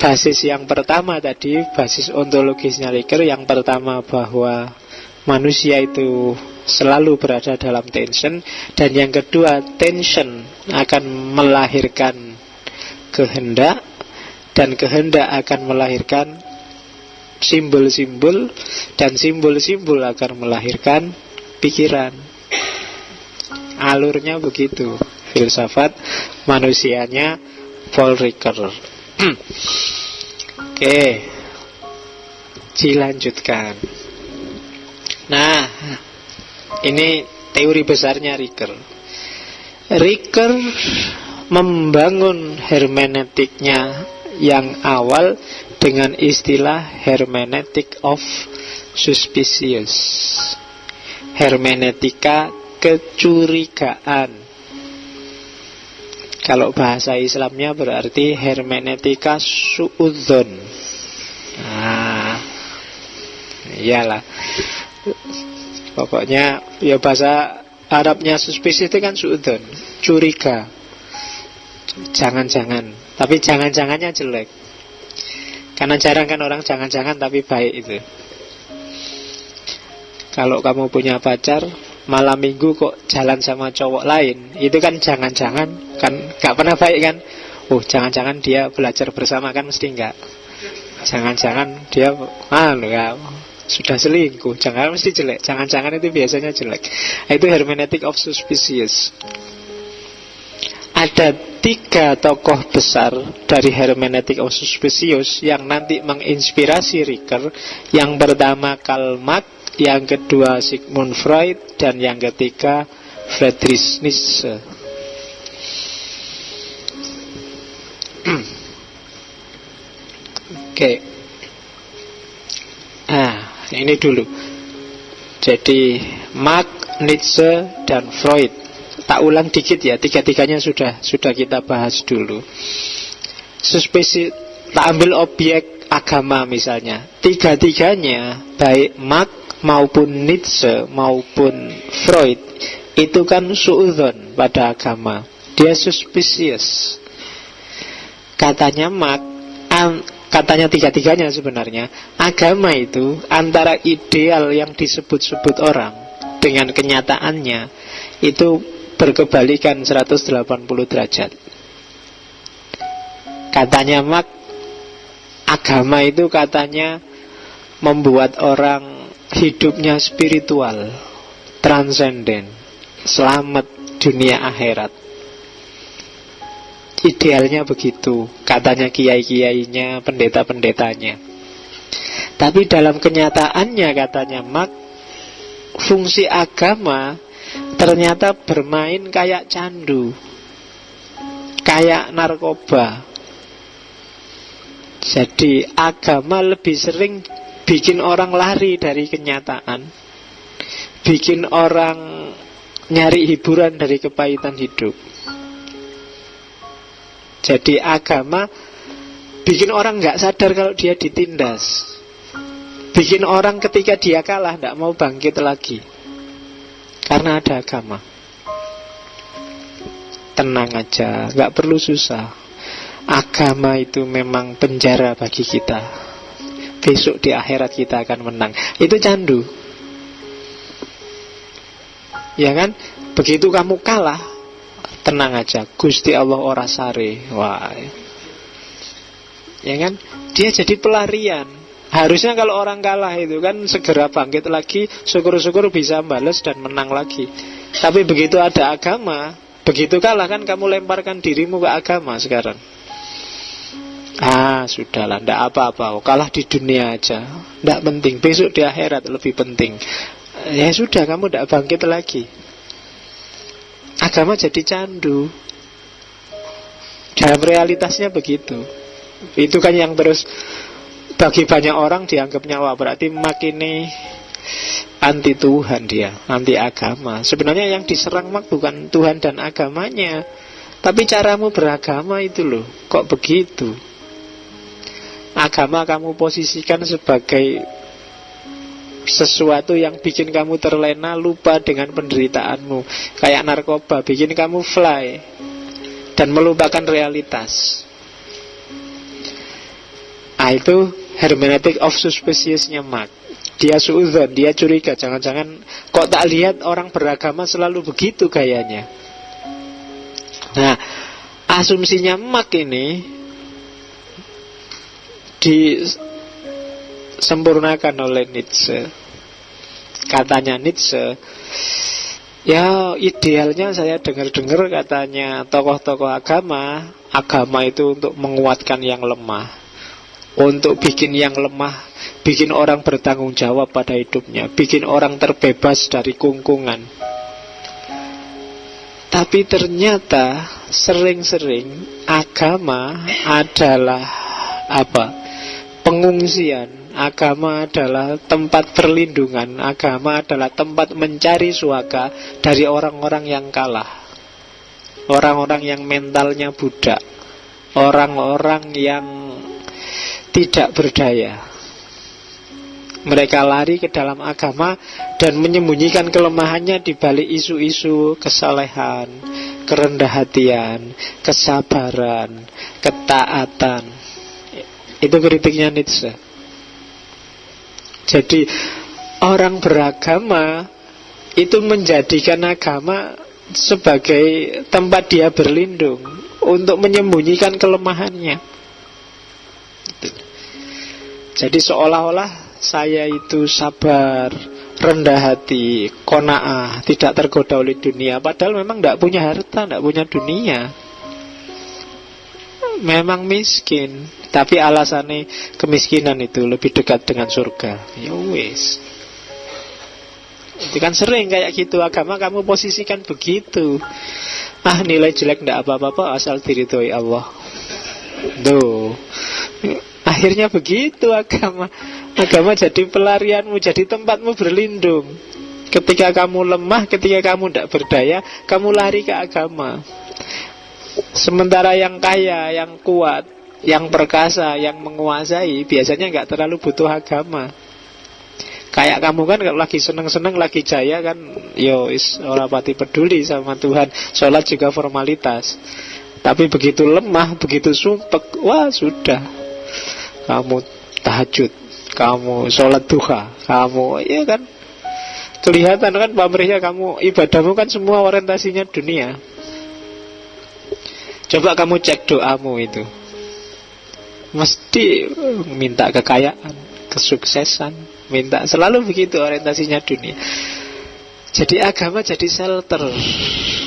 basis yang pertama tadi, basis ontologisnya Riker, yang pertama bahwa manusia itu selalu berada dalam tension, dan yang kedua, tension akan melahirkan kehendak, dan kehendak akan melahirkan simbol-simbol, dan simbol-simbol akan melahirkan pikiran. Alurnya begitu filsafat manusianya Paul Ricoeur. Oke, dilanjutkan. Nah, ini teori besarnya Ricoeur. Ricoeur membangun hermeneutiknya yang awal dengan istilah hermeneutik of suspicious, hermeneutika kecurigaan. Kalau bahasa Islamnya berarti hermeneutika suudzon. Nah, iyalah. Pokoknya ya bahasa Arabnya suspicious itu kan suudzon, curiga. Jangan-jangan. Tapi jangan-jangannya jelek. Karena jarang kan orang jangan-jangan tapi baik itu. Kalau kamu punya pacar, malam minggu kok jalan sama cowok lain, itu kan jangan-jangan, kan gak pernah baik kan. Oh, jangan-jangan dia belajar bersama, kan mesti enggak. Jangan-jangan dia ya, sudah selingkuh, jangan mesti jelek. Jangan-jangan itu biasanya jelek. Itu hermeneutic of suspicious. Ada 3 tokoh besar dari hermeneutic of suspicious yang nanti menginspirasi Ricoeur. Yang pertama Karl Marx, yang kedua Sigmund Freud, dan yang ketiga Friedrich Nietzsche. Oke. Ini dulu. Jadi Marx, Nietzsche, dan Freud. Tak ulang dikit ya, 3-tiganya sudah kita bahas dulu. Suspicious, tak ambil objek agama misalnya. 3-tiganya, baik Marx maupun Nietzsche maupun Freud, itu kan suudzon pada agama. Dia suspicious. Katanya Marx, katanya 3-tiganya sebenarnya, agama itu antara ideal yang disebut-sebut orang dengan kenyataannya itu berkebalikan 180 derajat. Katanya Marx, agama itu katanya membuat orang hidupnya spiritual, transenden, selamat dunia akhirat. Idealnya begitu, katanya kiai-kiainya, pendeta-pendetanya. Tapi dalam kenyataannya, katanya Marx, fungsi agama ternyata bermain kayak candu, kayak narkoba. Jadi agama lebih sering bikin orang lari dari kenyataan, bikin orang nyari hiburan dari kepahitan hidup. Jadi agama bikin orang gak sadar kalau dia ditindas, bikin orang ketika dia kalah gak mau bangkit lagi, karena ada agama. Tenang aja, gak perlu susah. Agama itu memang penjara bagi kita. Besok di akhirat kita akan menang. Itu candu, ya kan? Begitu kamu kalah, tenang aja, Gusti Allah ora sare. Wah, ya kan? Dia jadi pelarian. Harusnya kalau orang kalah itu kan segera bangkit lagi, syukur-syukur bisa balas dan menang lagi. Tapi begitu ada agama, begitu kalah kan kamu lemparkan dirimu ke agama sekarang. Sudahlah, ndak apa-apa, kalah di dunia aja, ndak penting, besok di akhirat lebih penting. Ya sudah, kamu ndak bangkit lagi. Agama jadi candu. Dalam realitasnya begitu. Itu kan yang terus bagi banyak orang dianggapnya, wah berarti makin anti Tuhan dia, anti agama. Sebenarnya yang diserang bukan Tuhan dan agamanya, tapi caramu beragama itu loh. Kok begitu? Agama kamu posisikan sebagai sesuatu yang bikin kamu terlena, lupa dengan penderitaanmu. Kayak narkoba, bikin kamu fly dan melupakan realitas. Itu hermeneutic of suspicious-nya Mark. Dia suudzon, dia curiga, jangan-jangan kok tak lihat orang beragama selalu begitu gayanya. Nah, asumsinya Mark ini disempurnakan oleh Nietzsche. Katanya Nietzsche, ya idealnya saya dengar-dengar katanya tokoh-tokoh agama itu untuk menguatkan yang lemah, untuk bikin yang lemah, bikin orang bertanggung jawab pada hidupnya, bikin orang terbebas dari kungkungan. Tapi ternyata sering-sering agama adalah pengungsian. Agama adalah tempat perlindungan. Agama adalah tempat mencari suaka dari orang-orang yang kalah, orang-orang yang mentalnya budak, orang-orang yang tidak berdaya. Mereka lari ke dalam agama dan menyembunyikan kelemahannya di balik isu-isu kesalehan, kerendah hatian, kesabaran, ketaatan. Itu kritiknya Nietzsche. Jadi orang beragama itu menjadikan agama sebagai tempat dia berlindung untuk menyembunyikan kelemahannya. Jadi seolah-olah saya itu sabar, rendah hati, qanaah, tidak tergoda oleh dunia. Padahal memang tidak punya harta, tidak punya dunia, memang miskin. Tapi alasannya kemiskinan itu lebih dekat dengan surga. Ya wis. Itu kan sering kayak gitu. Agama kamu posisikan begitu. Nilai jelek tidak apa-apa asal diridhoi Allah. Tuh. Akhirnya begitu agama. Agama jadi pelarianmu, jadi tempatmu berlindung. Ketika kamu lemah, ketika kamu tidak berdaya, kamu lari ke agama. Sementara yang kaya, yang kuat, yang perkasa, yang menguasai, biasanya nggak terlalu butuh agama. Kayak kamu kan kalau lagi seneng-seneng, lagi jaya kan, orang pati peduli sama Tuhan. Sholat juga formalitas. Tapi begitu lemah, begitu sumpek, wah sudah. Kamu tahajud, kamu sholat duha, kamu, ya kan, kelihatan kan pamrihnya kamu, ibadahmu kan semua orientasinya dunia. Coba kamu cek doamu itu, mesti minta kekayaan, kesuksesan, minta, selalu begitu orientasinya dunia. Jadi agama jadi shelter.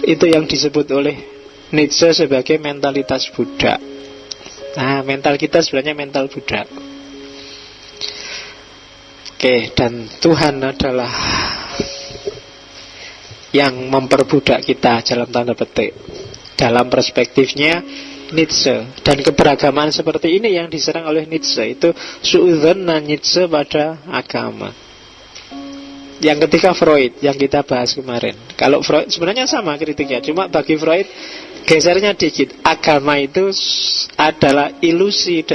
Itu yang disebut oleh Nietzsche sebagai mentalitas budak. Nah, mental kita sebenarnya mental budak. Oke, dan Tuhan adalah yang memperbudak kita dalam tanda petik. Dalam perspektifnya Nietzsche. Dan keberagaman seperti ini yang diserang oleh Nietzsche. Itu suudzon Nietzsche pada agama. Yang ketiga Freud, yang kita bahas kemarin. Kalau Freud sebenarnya sama kritiknya, cuma bagi Freud gesernya dikit. Agama itu adalah ilusi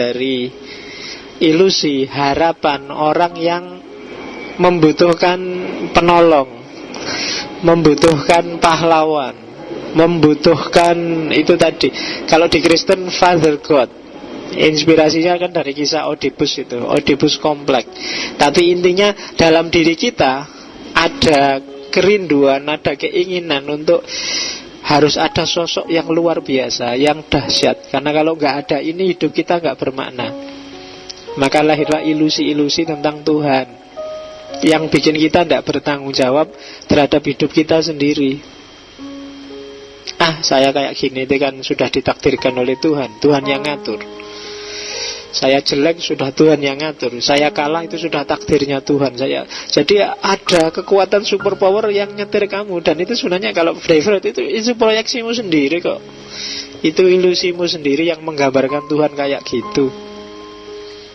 harapan orang yang membutuhkan penolong, membutuhkan pahlawan, membutuhkan itu tadi. Kalau di Kristen Father God, inspirasinya kan dari kisah Oedipus itu, Oedipus kompleks. Tapi intinya dalam diri kita ada kerinduan, ada keinginan untuk harus ada sosok yang luar biasa, yang dahsyat. Karena kalau nggak ada ini, hidup kita nggak bermakna. Maka lahirlah ilusi-ilusi tentang Tuhan yang bikin kita tidak bertanggung jawab terhadap hidup kita sendiri. Saya kayak gini, itu kan sudah ditakdirkan oleh Tuhan, Tuhan yang ngatur. Saya jelek, sudah Tuhan yang ngatur. Saya kalah, itu sudah takdirnya Tuhan. Jadi ada kekuatan superpower yang nyetir kamu. Dan itu sebenarnya kalau Freud itu proyeksimu sendiri kok. Itu ilusimu sendiri yang menggambarkan Tuhan kayak gitu.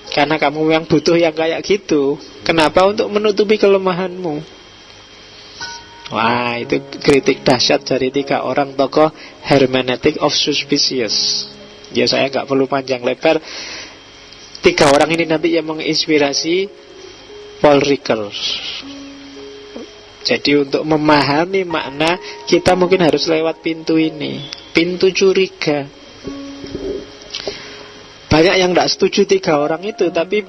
Karena kamu yang butuh yang kayak gitu. Kenapa? Untuk menutupi kelemahanmu. Wah, itu kritik dahsyat dari 3 orang tokoh hermeneutic of suspicious. Ya saya gak perlu panjang lebar. 3 orang ini nanti yang menginspirasi Paul Ricoeur. Jadi untuk memahami makna, kita mungkin harus lewat pintu ini, pintu curiga. Banyak yang tidak setuju 3 orang itu, tapi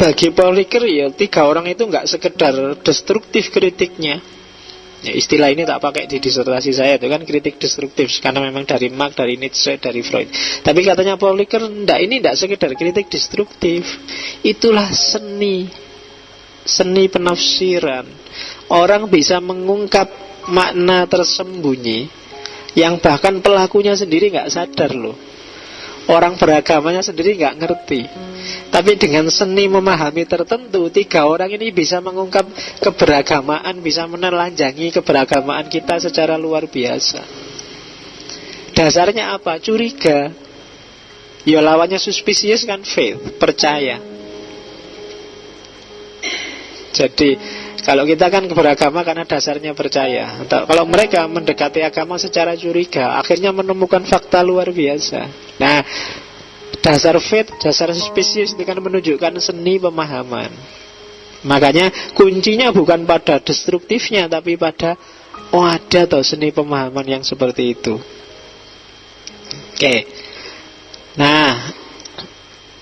bagi Paul Ricoeur ya 3 orang itu nggak sekedar destruktif kritiknya. Ya, istilah ini tak pakai di disertasi saya, itu kan kritik destruktif karena memang dari Marx, dari Nietzsche, dari Freud. Tapi katanya Paul Ricoeur, ini tidak sekedar kritik destruktif. Itulah seni penafsiran. Orang bisa mengungkap makna tersembunyi yang bahkan pelakunya sendiri nggak sadar loh. Orang beragamanya sendiri nggak ngerti. Tapi dengan seni memahami tertentu, 3 orang ini bisa mengungkap keberagamaan, bisa menelanjangi keberagamaan kita secara luar biasa. Dasarnya apa? Curiga. Ya lawannya suspicious kan faith, percaya. Jadi kalau kita kan beragama karena dasarnya percaya. Kalau mereka mendekati agama secara curiga, akhirnya menemukan fakta luar biasa. Nah, dasar faith, dasar suspicious itu kan menunjukkan seni pemahaman. Makanya kuncinya bukan pada destruktifnya, tapi pada ada toh seni pemahaman yang seperti itu. Oke. Nah,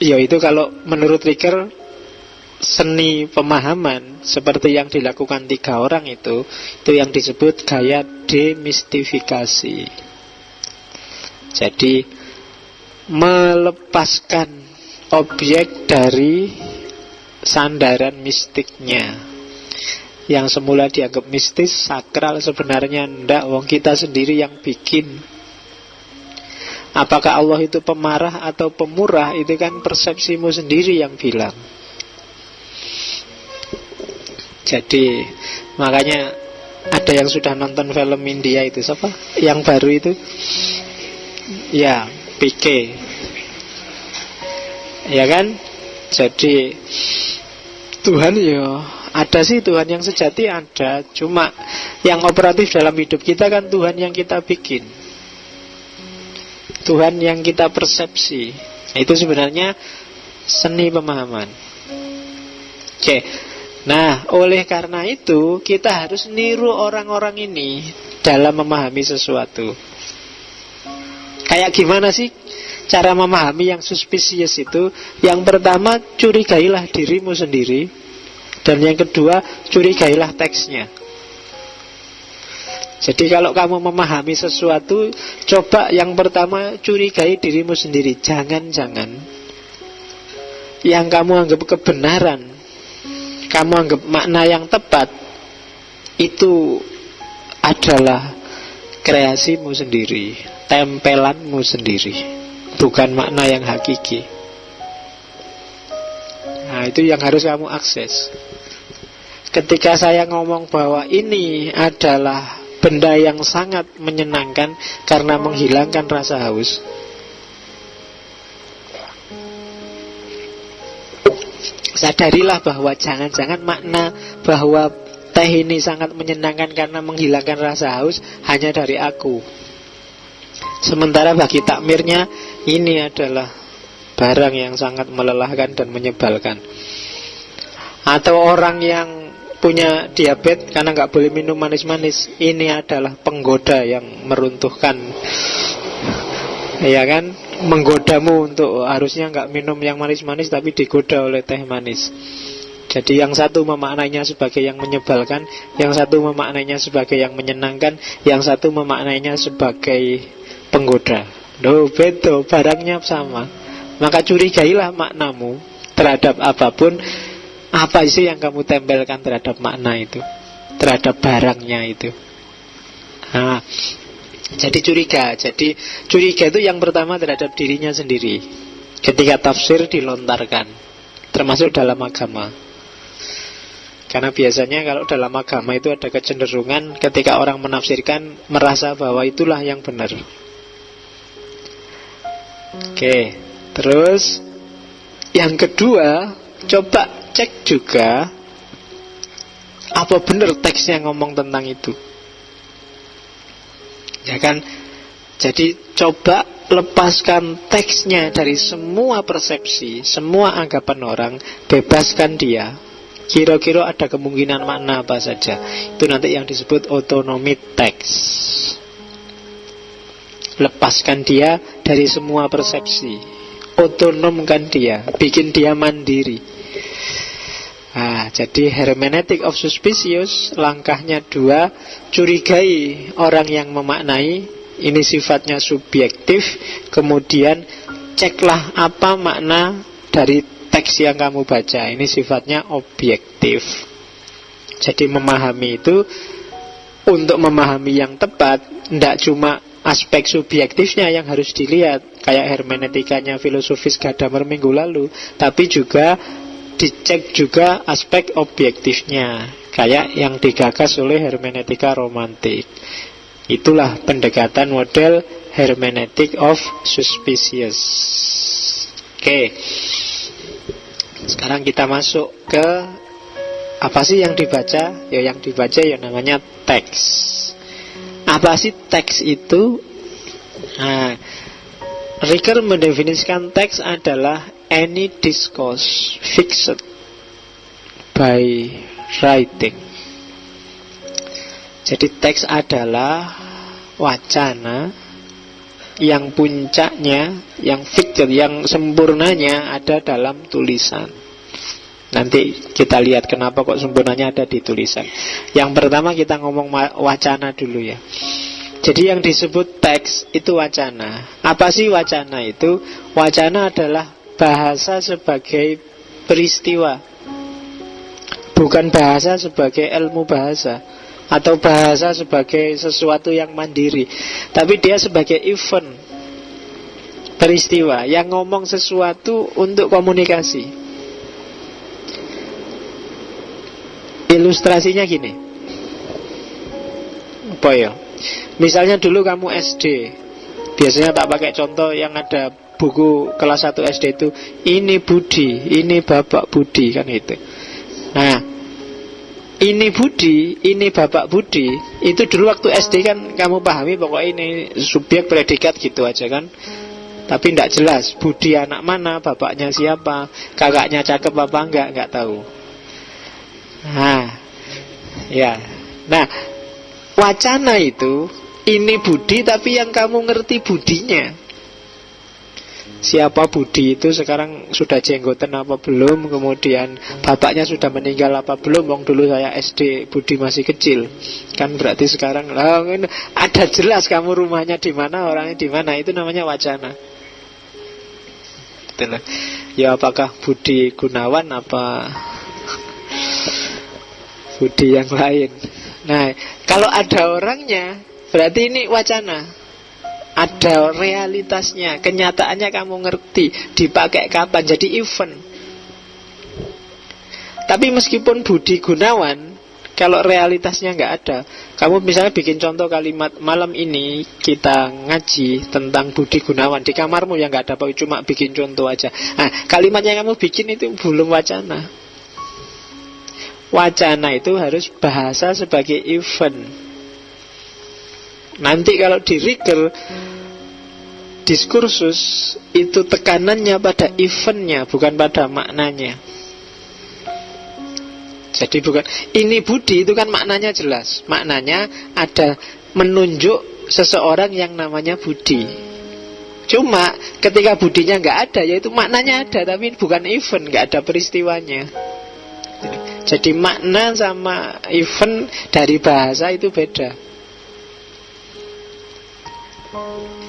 ya itu kalau menurut Ricoeur, seni pemahaman seperti yang dilakukan 3 orang itu yang disebut gaya demistifikasi. Jadi melepaskan objek dari sandaran mistiknya. Yang semula dianggap mistis, sakral, sebenarnya ndak, wong kita sendiri yang bikin. Apakah Allah itu pemarah atau pemurah, itu kan persepsimu sendiri yang bilang. Jadi makanya ada yang sudah nonton film India itu, siapa? Yang baru itu, ya PK, ya kan? Jadi Tuhan ya ada sih, Tuhan yang sejati ada. Cuma yang operatif dalam hidup kita kan Tuhan yang kita bikin, Tuhan yang kita persepsi. Itu sebenarnya seni pemahaman. Oke. Nah, oleh karena itu kita harus niru orang-orang ini dalam memahami sesuatu. Kayak gimana sih cara memahami yang suspicious itu? Yang pertama, curigailah dirimu sendiri. Dan yang kedua, curigailah teksnya. Jadi kalau kamu memahami sesuatu, coba yang pertama curigai dirimu sendiri. Jangan-jangan yang kamu anggap kebenaran, kamu anggap makna yang tepat, itu adalah kreasimu sendiri, tempelanmu sendiri, bukan makna yang hakiki. Nah, itu yang harus kamu akses. Ketika saya ngomong bahwa ini adalah benda yang sangat menyenangkan karena menghilangkan rasa haus, sadarilah bahwa jangan-jangan makna bahwa teh ini sangat menyenangkan karena menghilangkan rasa haus hanya dari aku. Sementara bagi takmirnya ini adalah barang yang sangat melelahkan dan menyebalkan. Atau orang yang punya diabetes karena nggak boleh minum manis-manis, ini adalah penggoda yang meruntuhkan, ya kan? Menggodamu untuk harusnya nggak minum yang manis-manis tapi digoda oleh teh manis. Jadi yang satu memaknainya sebagai yang menyebalkan, yang satu memaknainya sebagai yang menyenangkan, yang satu memaknainya sebagai penggoda. Loh, beda, barangnya sama. Maka curigailah maknamu terhadap apapun. Apa sih yang kamu tempelkan terhadap makna itu, terhadap barangnya itu. Nah, jadi curiga. Jadi curiga itu yang pertama terhadap dirinya sendiri ketika tafsir dilontarkan, termasuk dalam agama. Karena biasanya kalau dalam agama itu ada kecenderungan ketika orang menafsirkan merasa bahwa itulah yang benar. Oke, terus yang kedua, coba cek juga apa benar teksnya ngomong tentang itu. Ya kan? Jadi coba lepaskan teksnya dari semua persepsi, semua anggapan orang, bebaskan dia. Kira-kira ada kemungkinan makna apa saja. Itu nanti yang disebut otonomi teks. Lepaskan dia dari semua persepsi. otonomkan dia, bikin dia mandiri. Nah, jadi hermeneutic of suspicious, langkahnya dua, curigai orang yang memaknai, ini sifatnya subjektif. Kemudian ceklah apa makna dari teks yang kamu baca, ini sifatnya objektif. Jadi memahami itu, untuk memahami yang tepat, tidak cuma aspek subjektifnya yang harus dilihat, kayak hermeneutikanya filosofis Gadamer minggu lalu, tapi juga dicek juga aspek objektifnya, kayak yang digagas oleh hermeneutika romantik. Itulah pendekatan model hermeneutic of suspicious. Oke. Sekarang kita masuk ke apa sih yang dibaca? Ya yang dibaca ya namanya teks. Apa sih teks itu? Nah, Ricker mendefinisikan teks adalah any discourse fixed by writing. Jadi teks adalah wacana yang puncaknya, yang fixed, yang sempurnanya ada dalam tulisan. Nanti kita lihat kenapa kok sempurnanya ada di tulisan. Yang pertama kita ngomong wacana dulu ya. Jadi yang disebut teks itu wacana. Apa sih wacana itu? Wacana adalah bahasa sebagai peristiwa, bukan bahasa sebagai ilmu bahasa atau bahasa sebagai sesuatu yang mandiri, tapi dia sebagai event, peristiwa yang ngomong sesuatu untuk komunikasi. Ilustrasinya gini, apa ya? Misalnya dulu kamu SD, biasanya tak pakai contoh yang ada buku kelas 1 SD itu, ini Budi, ini Bapak Budi, kan itu. Nah, ini Budi, ini Bapak Budi, itu dulu waktu SD kan kamu pahami pokoknya ini subjek predikat gitu aja kan. Tapi tidak jelas Budi anak mana, bapaknya siapa, kakaknya cakep apa enggak tahu. Nah, ya. Nah, wacana itu ini Budi tapi yang kamu ngerti budinya. Siapa Budi itu sekarang sudah jenggoten apa belum, kemudian bapaknya sudah meninggal apa belum. Wong dulu saya SD Budi masih kecil. Kan berarti sekarang ada jelas kamu rumahnya di mana, orangnya di mana, itu namanya wacana. Itulah. Ya apakah Budi Gunawan apa Budi yang lain. Nah, kalau ada orangnya berarti ini wacana. Ada realitasnya, kenyataannya kamu ngerti, dipakai kapan, jadi event. Tapi meskipun Budi Gunawan, kalau realitasnya nggak ada, kamu misalnya bikin contoh kalimat, malam ini kita ngaji tentang Budi Gunawan di kamarmu yang nggak ada apa, cuma bikin contoh aja. Nah, kalimat yang kamu bikin itu belum wacana. Wacana itu harus bahasa sebagai event. Nanti kalau di Ricker, diskursus itu tekanannya pada eventnya, bukan pada maknanya. Jadi bukan ini Budi, itu kan maknanya jelas. Maknanya ada menunjuk seseorang yang namanya Budi. Cuma ketika Budinya nggak ada, yaitu maknanya ada, tapi bukan event, nggak ada peristiwanya. Jadi makna sama event dari bahasa itu beda.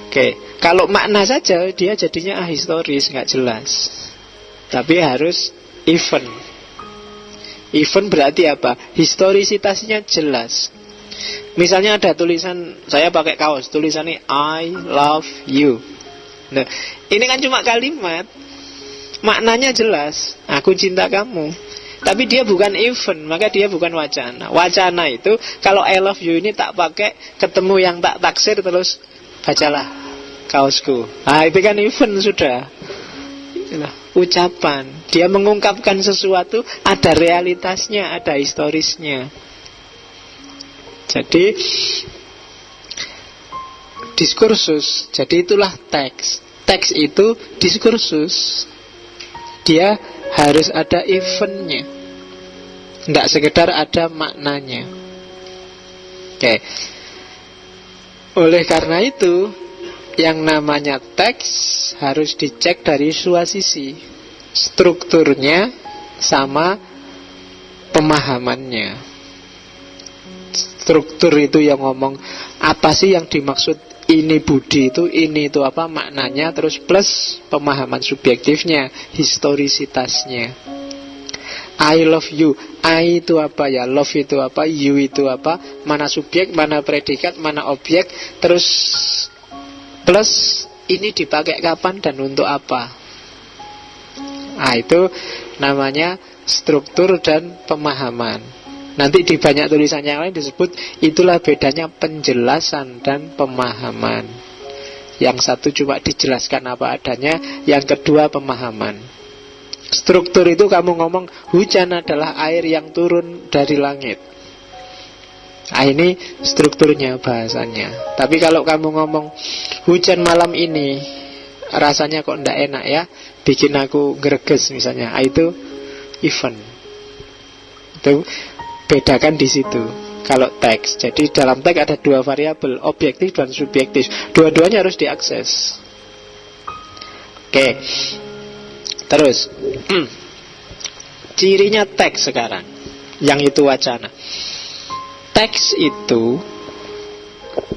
Oke, kalau makna saja dia jadinya ahistoris, nggak jelas. Tapi harus event. Event berarti apa? Historisitasnya jelas. Misalnya ada tulisan, saya pakai kaos, tulisannya I love you. Nah, ini kan cuma kalimat, maknanya jelas, aku cinta kamu. Tapi dia bukan event, maka dia bukan wacana. Wacana itu kalau I love you ini tak pakai, ketemu yang tak taksir terus bacalah kaosku. Nah, itu kan event sudah. Itulah ucapan. Dia mengungkapkan sesuatu, ada realitasnya, ada historisnya. Jadi diskursus. Jadi itulah teks. Teks itu diskursus. Dia harus ada eventnya, tidak sekedar ada maknanya. Oke. Oleh karena itu, Yang namanya teks harus dicek dari dua sisi, strukturnya sama pemahamannya. Struktur itu yang ngomong apa sih yang dimaksud ini budi itu apa maknanya, terus plus pemahaman subjektifnya, historisitasnya. I love you, I itu apa ya, love itu apa, you itu apa, mana subjek, mana predikat, mana objek, terus plus ini dipakai kapan dan untuk apa. Nah, itu namanya struktur dan pemahaman. Nanti di banyak tulisan yang lain disebut itulah bedanya penjelasan dan pemahaman. Yang satu cuma dijelaskan apa adanya, yang kedua pemahaman. Struktur itu kamu ngomong hujan adalah air yang turun dari langit. Nah, ini strukturnya bahasanya. Tapi kalau kamu ngomong hujan malam ini rasanya kok ndak enak ya, bikin aku greges misalnya, itu event. Itu bedakan di situ. Kalau teks, jadi dalam teks ada dua variabel, objektif dan subjektif. Dua-duanya harus diakses. Oke. Terus cirinya teks sekarang, yang itu wacana. Teks itu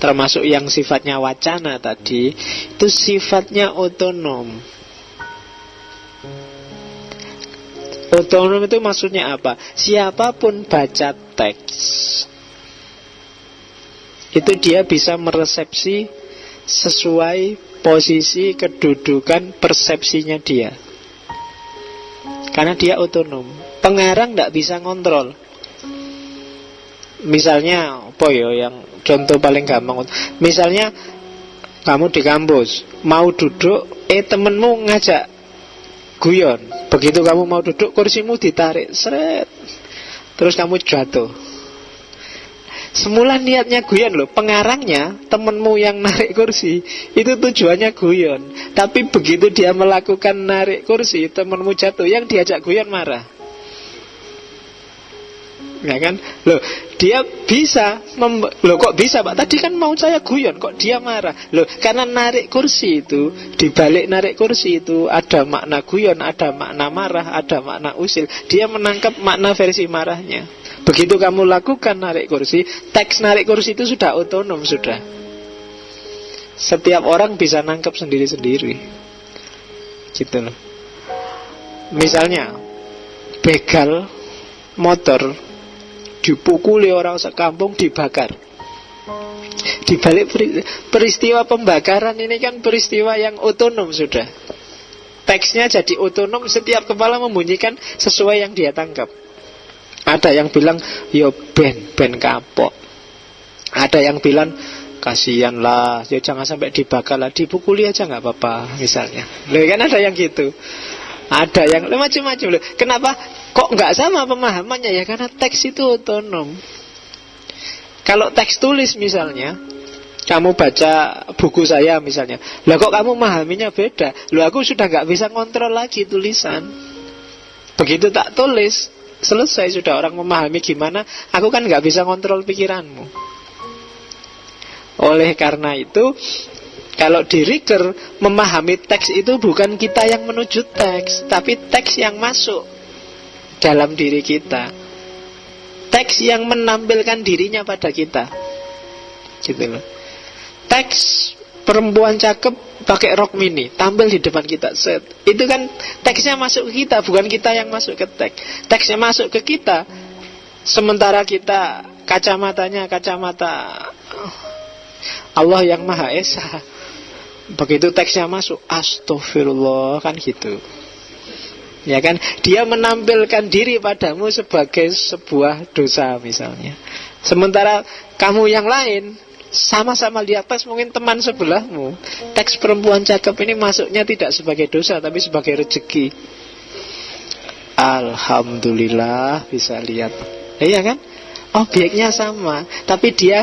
termasuk yang sifatnya wacana tadi, itu sifatnya otonom. Otonom itu maksudnya apa? Siapapun baca teks itu dia bisa meresepsi sesuai posisi, kedudukan, persepsinya dia. Karena dia otonom. Pengarang tidak bisa ngontrol. Misalnya apa ya, yang contoh paling gampang, misalnya kamu di kampus mau duduk, temenmu ngajak guyon. Begitu kamu mau duduk, kursimu ditarik, seret, terus kamu jatuh. Semula niatnya guyon loh, pengarangnya temenmu yang narik kursi, itu tujuannya guyon. Tapi begitu dia melakukan narik kursi, temenmu jatuh, yang diajak guyon marah. Ya kan? Loh, dia bisa loh kok bisa Pak? Tadi kan mau saya guyon, kok dia marah? Loh, karena narik kursi itu, dibalik narik kursi itu ada makna guyon, ada makna marah, ada makna usil. Dia menangkap makna versi marahnya. Begitu kamu lakukan narik kursi, teks narik kursi itu sudah otonom, sudah. Setiap orang bisa nangkep sendiri-sendiri. Gitu loh. Misalnya begal motor dipukuli orang sekampung, dibakar. Di balik peristiwa pembakaran ini kan peristiwa yang otonom sudah. Teksnya jadi otonom, setiap kepala membunyikan sesuai yang dia tangkap. Ada yang bilang yo ben kapok. Ada yang bilang kasihan lah, ya jangan sampai dibakar lah, dipukuli aja nggak apa-apa misalnya. Loh kan ada yang gitu. Ada yang macam-macam loh. Kenapa kok nggak sama pemahamannya? Ya karena teks itu otonom. Kalau teks tulis misalnya, kamu baca buku saya misalnya, lah kok kamu memahaminya beda? Loh aku sudah nggak bisa ngontrol lagi tulisan. Begitu tak tulis, selesai sudah, orang memahami gimana, aku kan nggak bisa ngontrol pikiranmu. Oleh karena itu, kalau di Riker, memahami teks itu bukan kita yang menuju teks, tapi teks yang masuk dalam diri kita, teks yang menampilkan dirinya pada kita. Gitu loh. Teks perempuan cakep pakai rok mini tampil di depan kita, set. Itu kan teksnya masuk ke kita, bukan kita yang masuk ke teks. Teksnya masuk ke kita, sementara kita kacamatanya kacamata Allah yang Maha Esa. Begitu teksnya masuk, astagfirullah, kan gitu. Ya kan, dia menampilkan diri padamu sebagai sebuah dosa misalnya. Sementara kamu yang lain sama-sama lihat teks, mungkin teman sebelahmu, teks perempuan cakep ini masuknya tidak sebagai dosa tapi sebagai rezeki. Alhamdulillah bisa lihat. Iya kan? Objeknya sama, tapi dia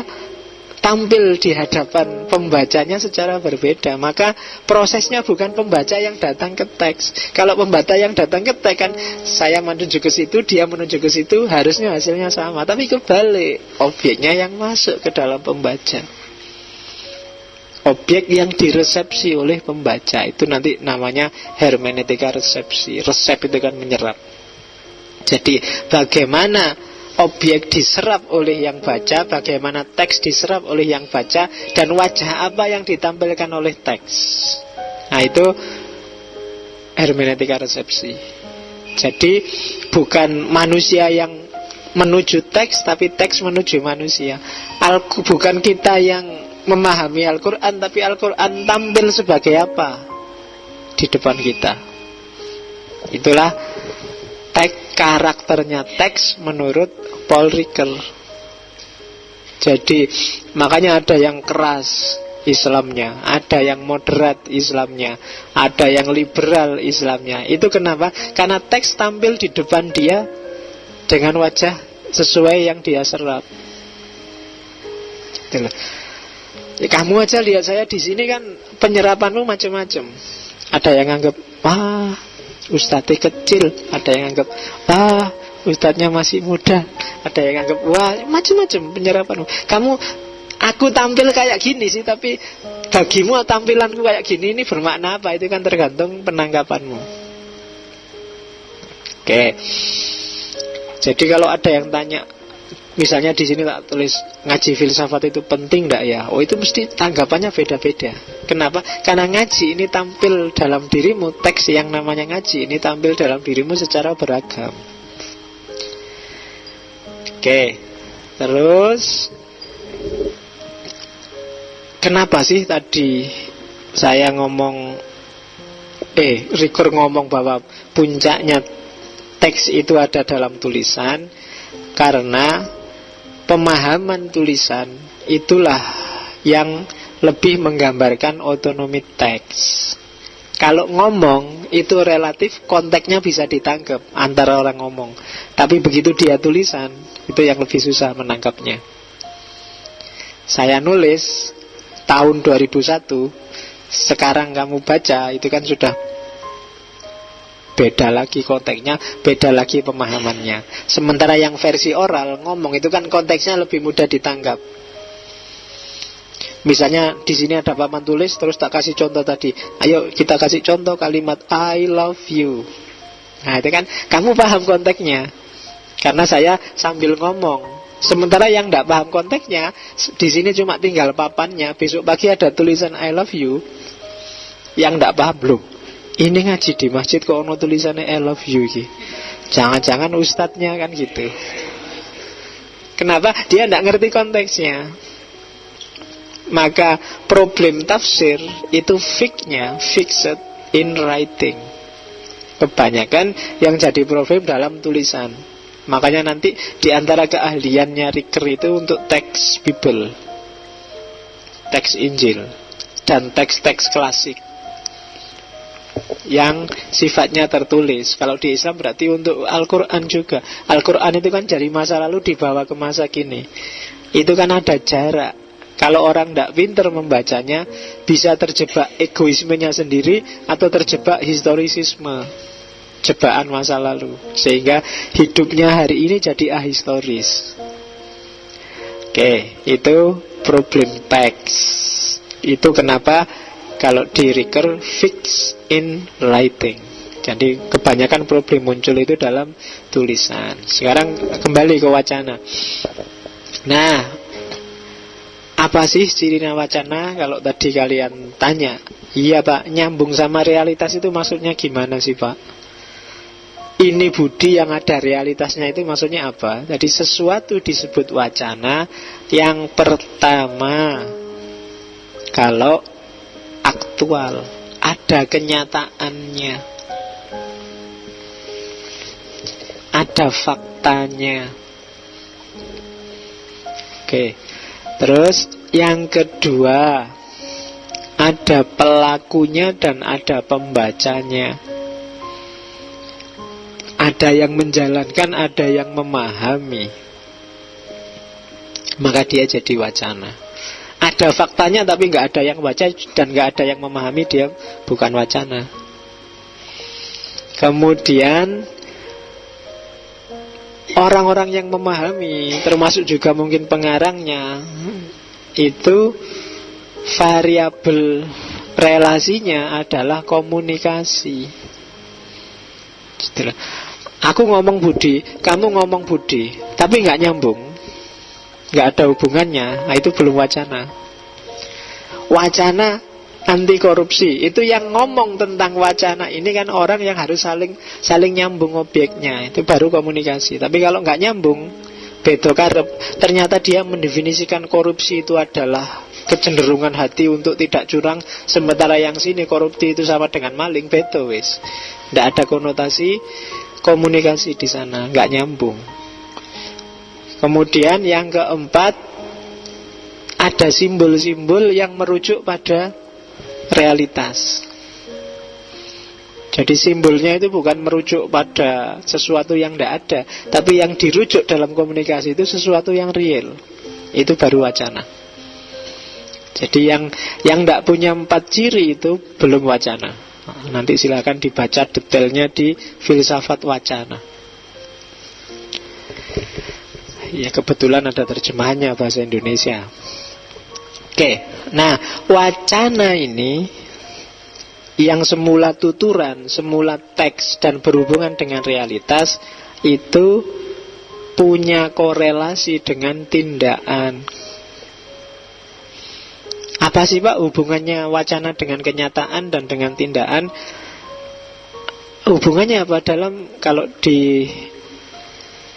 tampil di hadapan pembacanya secara berbeda. Maka prosesnya bukan pembaca yang datang ke teks. Kalau pembaca yang datang ke teks kan, saya menuju ke situ, dia menuju ke situ, harusnya hasilnya sama. Tapi kebalik, objeknya yang masuk ke dalam pembaca. objek yang diresepsi oleh pembaca. Itu nanti namanya hermeneutika resepsi. Resep itu kan menyerap. Jadi bagaimana objek diserap oleh yang baca, bagaimana teks diserap oleh yang baca, dan wajah apa yang ditampilkan oleh teks. Nah, itu hermeneutika resepsi. Jadi bukan manusia yang menuju teks, tapi teks menuju manusia. Bukan kita yang memahami Al-Quran, tapi Al-Quran tampil sebagai apa di depan kita. Itulah karakternya teks menurut Paul Ricoeur. Jadi makanya ada yang keras Islamnya, ada yang moderat Islamnya, ada yang liberal Islamnya. Itu kenapa? Karena teks tampil di depan dia dengan wajah sesuai yang dia serap. Itulah. Kamu aja lihat saya di sini kan, penyerapanmu macam-macam. Ada yang anggap, wah, ustadznya kecil. Ada yang anggap, wah, ustadznya masih muda. Ada yang anggap, wah, macam-macam penyerapanmu. Aku tampil kayak gini sih, tapi bagimu tampilanku kayak gini, ini bermakna apa? Itu kan tergantung penangkapanmu. Oke. Jadi kalau ada yang tanya, misalnya di sini tak tulis ngaji filsafat itu penting enggak ya? Oh, itu mesti tanggapannya beda-beda. Kenapa? Karena ngaji ini tampil dalam dirimu, teks yang namanya ngaji ini tampil dalam dirimu secara beragam. Oke. Terus kenapa sih tadi saya ngomong Ricoeur ngomong bahwa puncaknya teks itu ada dalam tulisan? Karena pemahaman tulisan itulah yang lebih menggambarkan otonomi teks. Kalau ngomong itu relatif, konteksnya bisa ditangkap antara orang ngomong. Tapi begitu dia tulisan, itu yang lebih susah menangkapnya. Saya nulis tahun 2001, sekarang kamu baca, itu kan sudah beda lagi konteksnya, beda lagi pemahamannya. Sementara yang versi oral ngomong itu kan konteksnya lebih mudah ditangkap. Misalnya di sini ada papan tulis, terus tak kasih contoh tadi. Ayo kita kasih contoh kalimat I love you. Nah, itu kan kamu paham konteksnya, karena saya sambil ngomong. Sementara yang tidak paham konteksnya, di sini cuma tinggal papannya. Besok pagi ada tulisan I love you, yang tidak paham belum. Ini ngaji di masjid kok ono tulisannya I love you iki. Jangan-jangan ustadznya kan gitu. Kenapa? Dia tidak ngerti konteksnya. Maka problem tafsir itu fixed in writing. Kebanyakan yang jadi problem dalam tulisan. Makanya nanti di antara keahliannya Ricoeur itu untuk teks Bible, teks Injil, dan teks-teks klasik yang sifatnya tertulis. Kalau di Islam berarti untuk Al-Quran juga. Al-Quran itu kan dari masa lalu dibawa ke masa kini. Itu kan ada jarak. Kalau orang tidak pintar membacanya, bisa terjebak egoismenya sendiri atau terjebak historisisme, jebakan masa lalu, sehingga hidupnya hari ini jadi ahistoris. Oke, itu problem teks. Itu kenapa kalau di Ricoeur fix in writing. Jadi kebanyakan problem muncul itu dalam tulisan. Sekarang kembali ke wacana. Nah, apa sih cirinya wacana? Kalau tadi kalian tanya, iya Pak, nyambung sama realitas itu maksudnya gimana sih Pak? Ini budi yang ada realitasnya itu maksudnya apa? Jadi sesuatu disebut wacana yang pertama, kalau aktual, ada kenyataannya, ada faktanya. Oke. Terus yang kedua, ada pelakunya dan ada pembacanya. Ada yang menjalankan, ada yang memahami. Maka dia jadi wacana. Ada faktanya tapi nggak ada yang baca dan nggak ada yang memahami, dia bukan wacana. Kemudian orang-orang yang memahami, termasuk juga mungkin pengarangnya, itu variabel relasinya adalah komunikasi. Setelah aku ngomong Budi, kamu ngomong Budi, tapi nggak nyambung, nggak ada hubungannya, nah itu belum wacana. Wacana anti korupsi itu yang ngomong tentang wacana ini kan orang yang harus saling nyambung objeknya, itu baru komunikasi. Tapi kalau nggak nyambung, bedo karep, ternyata dia mendefinisikan korupsi itu adalah kecenderungan hati untuk tidak curang, sementara yang sini korupsi itu sama dengan maling, bedo wis. Nggak ada konotasi komunikasi di sana, nggak nyambung. Kemudian yang keempat, ada simbol-simbol yang merujuk pada realitas. Jadi simbolnya itu bukan merujuk pada sesuatu yang tidak ada, tapi yang dirujuk dalam komunikasi itu sesuatu yang real. Itu baru wacana. Jadi yang tidak punya 4 ciri itu belum wacana. Nanti silakan dibaca detailnya di filsafat wacana. Ya kebetulan ada terjemahannya bahasa Indonesia. Oke, nah wacana ini yang semula tuturan, semula teks dan berhubungan dengan realitas, itu punya korelasi dengan tindakan. Apa sih Pak hubungannya wacana dengan kenyataan dan dengan tindakan? Hubungannya apa? Kalau di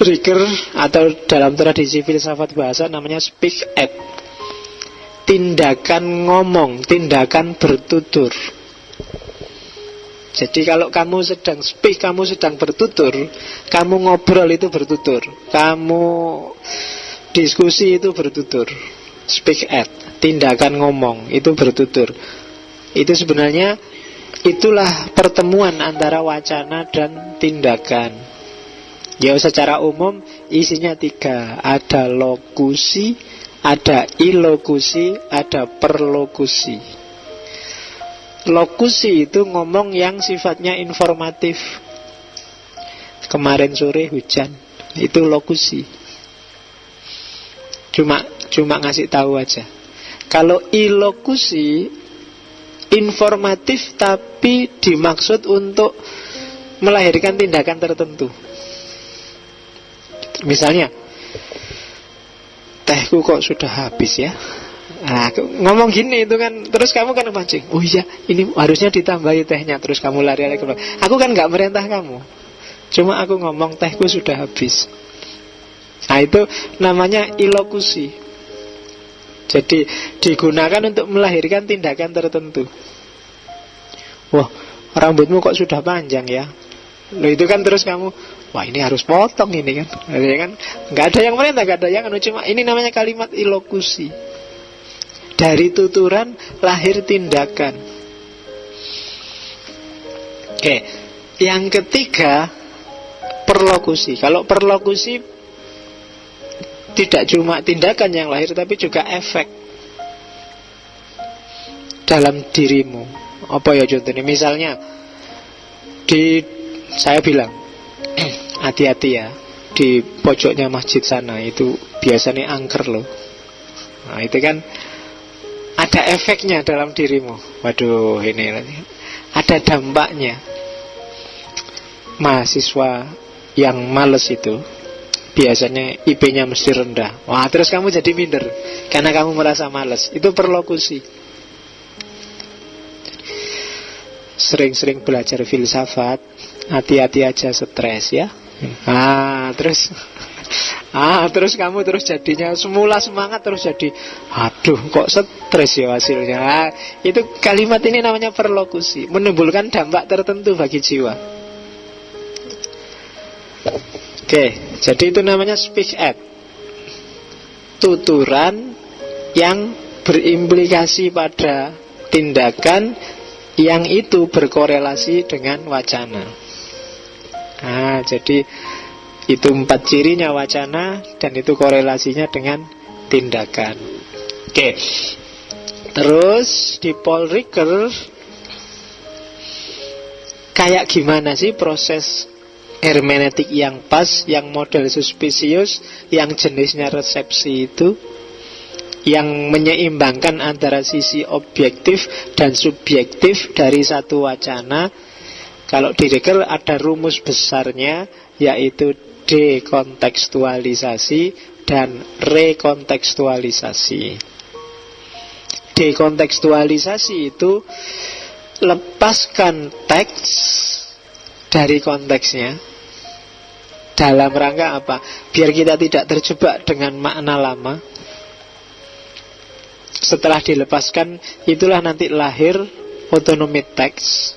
Riker atau dalam tradisi filsafat bahasa namanya speak act. Tindakan ngomong, tindakan bertutur. Jadi kalau kamu sedang speak, kamu sedang bertutur, kamu ngobrol itu bertutur, kamu diskusi itu bertutur. Speak act, tindakan ngomong itu bertutur. Itu sebenarnya itulah pertemuan antara wacana dan tindakan. Ya secara umum isinya 3. Ada lokusi, ada ilokusi, ada perlokusi. Lokusi itu ngomong yang sifatnya informatif. Kemarin sore hujan, itu lokusi. Cuma ngasih tahu aja. Kalau ilokusi informatif tapi dimaksud untuk melahirkan tindakan tertentu. Misalnya, tehku kok sudah habis ya. Nah, ngomong gini itu kan, terus kamu kan mancing. Oh iya, ini harusnya ditambahi tehnya. Terus kamu lari-lari ke belakang. Aku kan gak merintah kamu, cuma aku ngomong tehku sudah habis. Nah itu namanya ilokusi. Jadi digunakan untuk melahirkan tindakan tertentu. Wah, rambutmu kok sudah panjang ya. Loh itu kan terus kamu, wah ini harus potong ini kan. Ya kan? Gak ada yang merintah, gak ada yang cuma ini namanya kalimat ilokusi. Dari tuturan lahir tindakan. Oke, yang ketiga perlokusi. Kalau perlokusi tidak cuma tindakan yang lahir, tapi juga efek dalam dirimu. Apa ya contohnya? Misalnya saya bilang, hati-hati ya, di pojoknya masjid sana itu biasanya angker loh. Nah itu kan ada efeknya dalam dirimu. Waduh, ini ada dampaknya. Mahasiswa yang males itu biasanya IP-nya mesti rendah. Wah, terus kamu jadi minder karena kamu merasa males. Itu perlokusi. Sering-sering belajar filsafat, hati-hati aja stres ya. Terus kamu terus jadinya semula semangat terus jadi aduh kok stres ya hasilnya. Itu kalimat ini namanya perlokusi, menimbulkan dampak tertentu bagi jiwa. Oke, jadi itu namanya speech act. Tuturan yang berimplikasi pada tindakan yang itu berkorelasi dengan wacana. Jadi itu 4 cirinya wacana dan itu korelasinya dengan tindakan. Oke. Terus di Paul Ricoeur kayak gimana sih proses hermeneutik yang pas, yang model suspicious, yang jenisnya resepsi itu? yang menyeimbangkan antara sisi objektif dan subjektif dari satu wacana. Kalau di Hegel ada rumus besarnya, yaitu dekontekstualisasi dan rekontekstualisasi. Dekontekstualisasi itu lepaskan teks dari konteksnya. Dalam rangka apa? Biar kita tidak terjebak dengan makna lama. Setelah dilepaskan, itulah nanti lahir otonomi teks.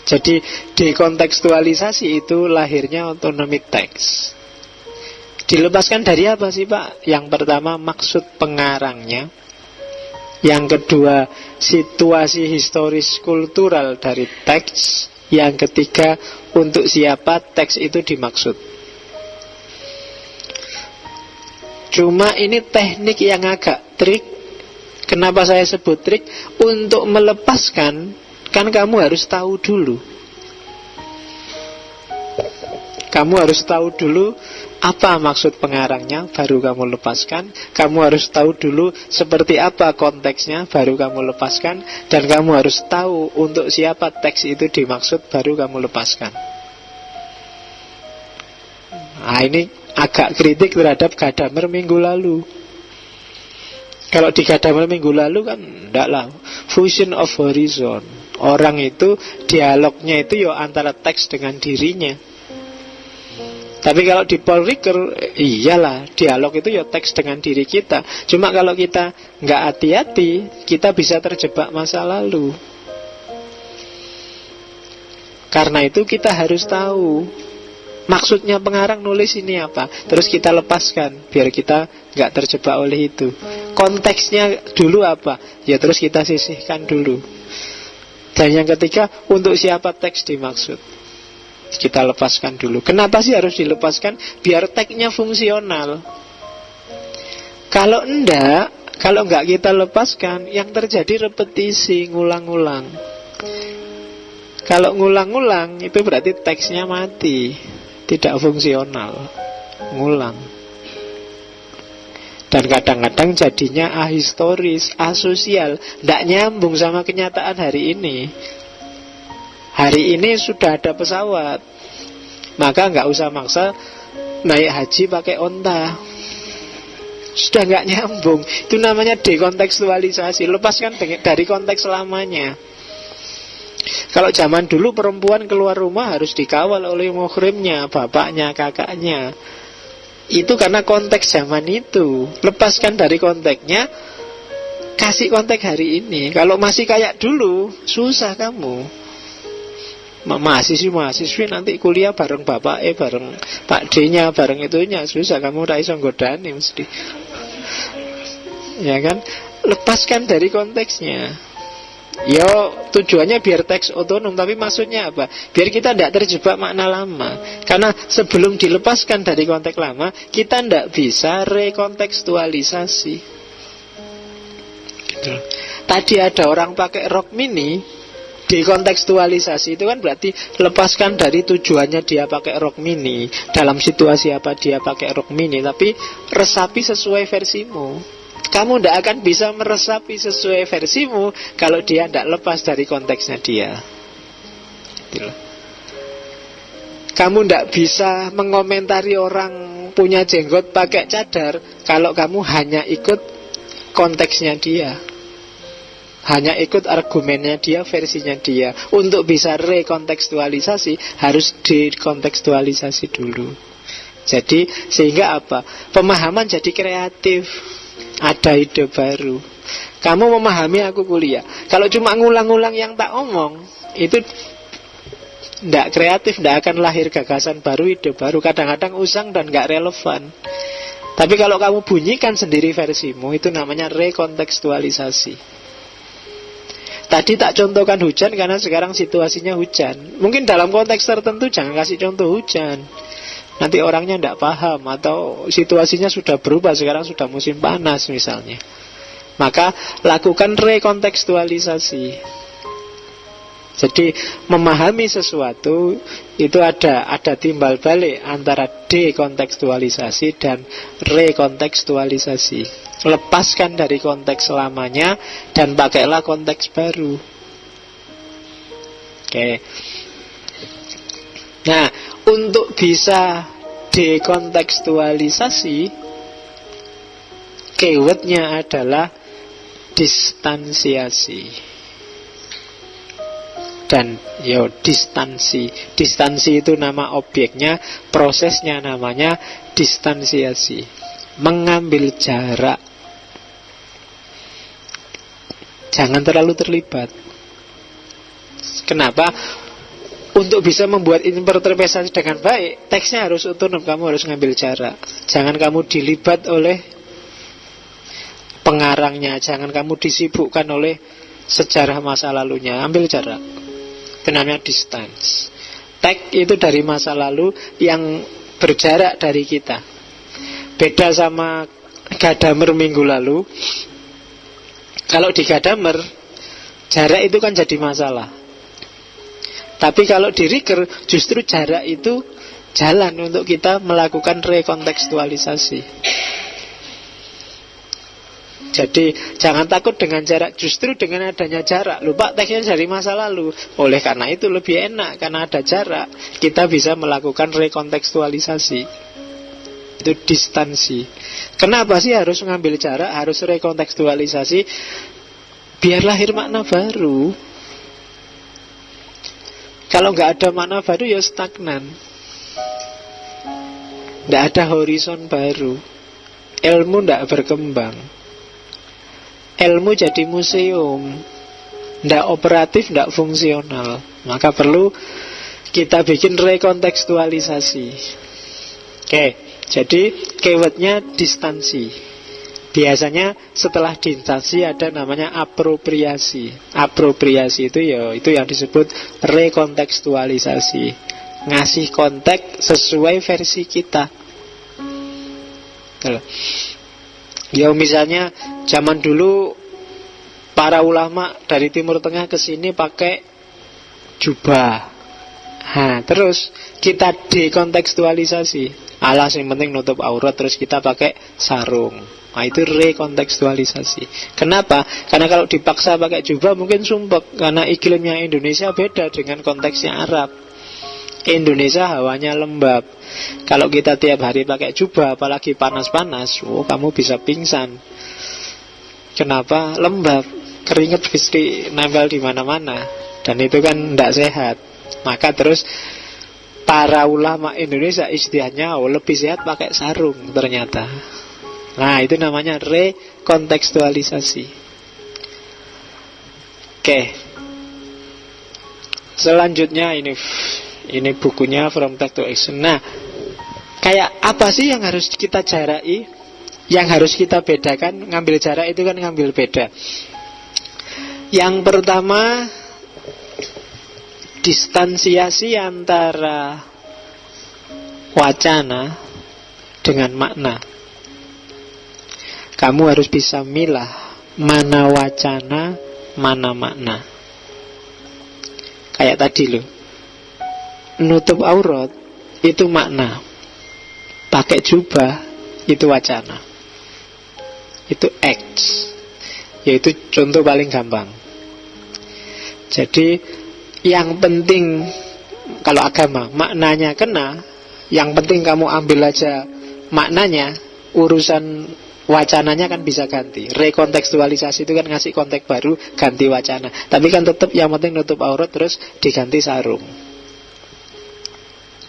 Jadi dekontekstualisasi itu lahirnya otonomi teks. Dilepaskan dari apa sih Pak? Yang pertama maksud pengarangnya. Yang kedua situasi historis kultural dari teks. Yang ketiga untuk siapa teks itu dimaksud. Cuma ini teknik yang agak trik. Kenapa saya sebut trik? Untuk melepaskan, kan kamu harus tahu dulu. Kamu harus tahu dulu apa maksud pengarangnya, baru kamu lepaskan. Kamu harus tahu dulu seperti apa konteksnya, baru kamu lepaskan. Dan kamu harus tahu untuk siapa teks itu dimaksud, baru kamu lepaskan. Nah, ini agak kritik terhadap Gadamer minggu lalu. Kalau di Gadamer minggu lalu kan enggak lah, fusion of horizon. Orang itu dialognya itu ya antara teks dengan dirinya. Tapi kalau di Paul Ricoeur, iyalah dialog itu ya teks dengan diri kita. Cuma kalau kita nggak hati-hati, kita bisa terjebak masa lalu. Karena itu kita harus tahu maksudnya pengarang nulis ini apa. Terus kita lepaskan, biar kita nggak terjebak oleh itu. Konteksnya dulu apa, ya terus kita sisihkan dulu. Dan yang ketiga, untuk siapa teks dimaksud, kita lepaskan dulu. Kenapa sih harus dilepaskan? Biar teksnya fungsional. Kalau enggak kita lepaskan, yang terjadi repetisi, ngulang-ngulang. Kalau ngulang-ngulang, itu berarti teksnya mati, tidak fungsional, ngulang. Dan kadang-kadang jadinya ahistoris, asosial, tidak nyambung sama kenyataan hari ini. Hari ini sudah ada pesawat, maka nggak usah maksa naik haji pakai onta. Sudah nggak nyambung. Itu namanya dekontekstualisasi. Lepaskan dari konteks lamanya. Kalau zaman dulu perempuan keluar rumah harus dikawal oleh muhrimnya, bapaknya, kakaknya. Itu karena konteks zaman itu. Lepaskan dari konteksnya, kasih konteks hari ini. Kalau masih kayak dulu, susah kamu. Mahasiswi nanti kuliah bareng bapak bareng Pak D-nya, bareng itunya, susah, kamu ora iso nggodani mesti. Ya kan? Lepaskan dari konteksnya. Yo, tujuannya biar teks otonom, tapi maksudnya apa? Biar kita tidak terjebak makna lama. Karena sebelum dilepaskan dari konteks lama, kita tidak bisa rekontekstualisasi. Gitu. Tadi ada orang pakai rok mini. Dekontekstualisasi itu kan berarti lepaskan dari tujuannya dia pakai rok mini, dalam situasi apa dia pakai rok mini, tapi resapi sesuai versimu. Kamu tidak akan bisa meresapi sesuai versimu kalau dia tidak lepas dari konteksnya dia. Kamu tidak bisa mengomentari orang punya jenggot pakai cadar kalau kamu hanya ikut konteksnya dia, hanya ikut argumennya dia, versinya dia. Untuk bisa rekontekstualisasi, harus dekontekstualisasi dulu. Jadi, sehingga apa? Pemahaman jadi kreatif. Ada ide baru. Kamu memahami aku kuliah. Kalau cuma ngulang-ngulang yang tak omong, itu tidak kreatif, tidak akan lahir gagasan baru, ide baru. Kadang-kadang usang dan gak relevan. Tapi kalau kamu bunyikan sendiri versimu, itu namanya rekontekstualisasi. Tadi tak contohkan hujan karena sekarang situasinya hujan. Mungkin dalam konteks tertentu jangan kasih contoh hujan, nanti orangnya tidak paham. Atau situasinya sudah berubah, sekarang sudah musim panas misalnya. Maka lakukan rekontekstualisasi. Jadi memahami sesuatu itu ada timbal balik antara dekontekstualisasi dan rekontekstualisasi. Lepaskan dari konteks lamanya dan pakailah konteks baru. Oke. Nah, untuk bisa dekontekstualisasi, keywordnya adalah distansiasi. Dan distansi itu nama objeknya, prosesnya namanya distansiasi, mengambil jarak. Jangan terlalu terlibat. Kenapa? Untuk bisa membuat interpretasi dengan baik, teksnya harus otonom, kamu harus ngambil jarak. Jangan kamu dilibat oleh pengarangnya, jangan kamu disibukkan oleh sejarah masa lalunya. Ambil jarak. Itu namanya distance. Teks itu dari masa lalu yang berjarak dari kita. Beda sama Gadamer minggu lalu. Kalau di Gadamer, jarak itu kan jadi masalah. Tapi kalau di Riker, justru jarak itu jalan untuk kita melakukan rekontekstualisasi. Jadi jangan takut dengan jarak. Justru dengan adanya jarak, lupa teksnya dari masa lalu. Oleh karena itu lebih enak, karena ada jarak, kita bisa melakukan rekontekstualisasi. Itu distansi. Kenapa sih harus mengambil jarak, harus rekontekstualisasi? Biar lahir makna baru. Kalau nggak ada makna baru ya stagnan. Nggak ada horizon baru. Ilmu nggak berkembang. Ilmu jadi museum, nggak operatif, nggak fungsional. Maka perlu kita bikin rekontekstualisasi. Oke, jadi keywordnya distansi. Biasanya setelah distansi ada namanya apropriasi. Apropriasi itu itu yang disebut rekontekstualisasi. Ngasih konteks sesuai versi kita. Ya misalnya zaman dulu para ulama dari Timur Tengah ke sini pakai jubah. Nah, terus kita dekontekstualisasi. Alas yang penting nutup aurat, terus kita pakai sarung. Nah, itu rekontekstualisasi. Kenapa? Karena kalau dipaksa pakai jubah mungkin sumpek. Karena iklimnya Indonesia beda dengan konteksnya Arab. Indonesia hawanya lembab. Kalau kita tiap hari pakai jubah, apalagi panas-panas, kamu bisa pingsan. Kenapa? Lembab, keringat pasti nempel di mana-mana, dan itu kan tidak sehat. Maka terus para ulama Indonesia istilahnya lebih sehat pakai sarung ternyata. Nah, itu namanya rekontekstualisasi. Oke. Selanjutnya ini bukunya From Text to Action. Nah, kayak apa sih yang harus kita jarai? Yang harus kita bedakan? Ngambil jarak itu kan ngambil beda. Yang pertama, distansiasi antara wacana dengan makna. Kamu harus bisa milah mana wacana, mana makna. Kayak tadi loh, nutup aurat itu makna, pakai jubah itu wacana, itu acts. Yaitu contoh paling gampang. Jadi yang penting kalau agama, maknanya kena, yang penting kamu ambil aja maknanya, urusan wacananya kan bisa ganti. Rekontekstualisasi itu kan ngasih konteks baru, ganti wacana. Tapi kan tetap yang penting nutup aurat terus diganti sarung.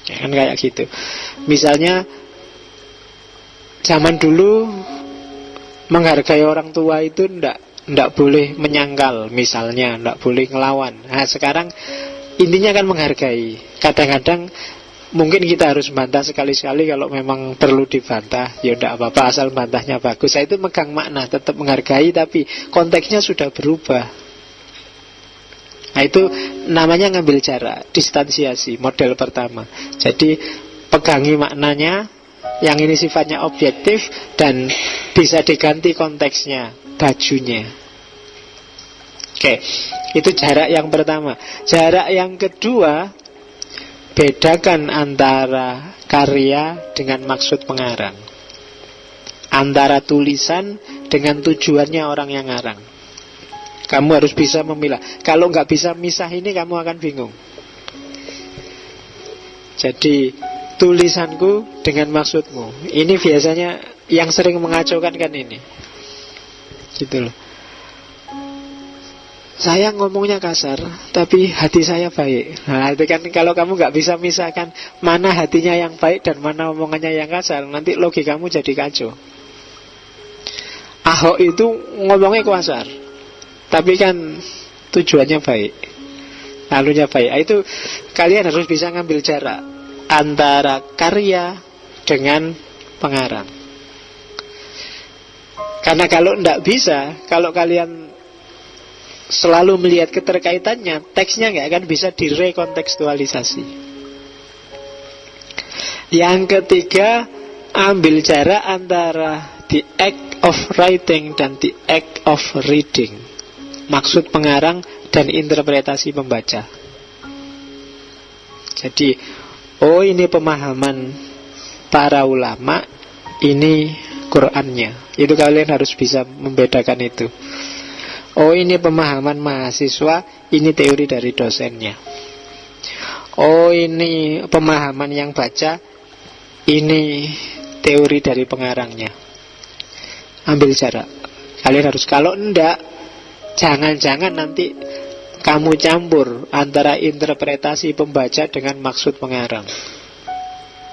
Ya kan kayak gitu. Misalnya zaman dulu menghargai orang tua itu ndak boleh menyangkal, misalnya ndak boleh ngelawan. Nah, sekarang intinya kan menghargai. Kadang-kadang mungkin kita harus bantah sekali-sekali, kalau memang perlu dibantah ya ndak apa-apa asal bantahnya bagus. Saya itu megang makna, tetap menghargai, tapi konteksnya sudah berubah. Nah, itu namanya ngambil jarak, distansiasi, model pertama. Jadi pegangi maknanya, yang ini sifatnya objektif dan bisa diganti konteksnya, bajunya. Oke, itu jarak yang pertama. Jarak yang kedua, bedakan antara karya dengan maksud pengarang, antara tulisan dengan tujuannya orang yang ngarang. Kamu harus bisa memilah. Kalau nggak bisa misah ini, kamu akan bingung. Jadi tulisanku dengan maksudmu, ini biasanya yang sering mengacaukan kan ini. Gitu loh. Saya ngomongnya kasar, tapi hati saya baik. Nah, itu kan kalau kamu nggak bisa misahkan mana hatinya yang baik dan mana omongannya yang kasar, nanti logikamu jadi kacau. Ahok itu ngomongnya kasar, tapi kan tujuannya baik, lalunya baik. Itu kalian harus bisa ngambil jarak antara karya dengan pengarang. Karena kalau tidak bisa, kalau kalian selalu melihat keterkaitannya, teksnya nggak akan bisa direkontekstualisasi. Yang ketiga, ambil jarak antara the act of writing dan the act of reading, maksud pengarang dan interpretasi pembaca. Jadi, oh ini pemahaman para ulama, ini Qur'annya. Itu kalian harus bisa membedakan itu. Oh ini pemahaman mahasiswa, ini teori dari dosennya. Oh ini pemahaman yang baca, ini teori dari pengarangnya. Ambil jarak. Kalian harus, kalau enggak, jangan-jangan nanti kamu campur antara interpretasi pembaca dengan maksud pengarang.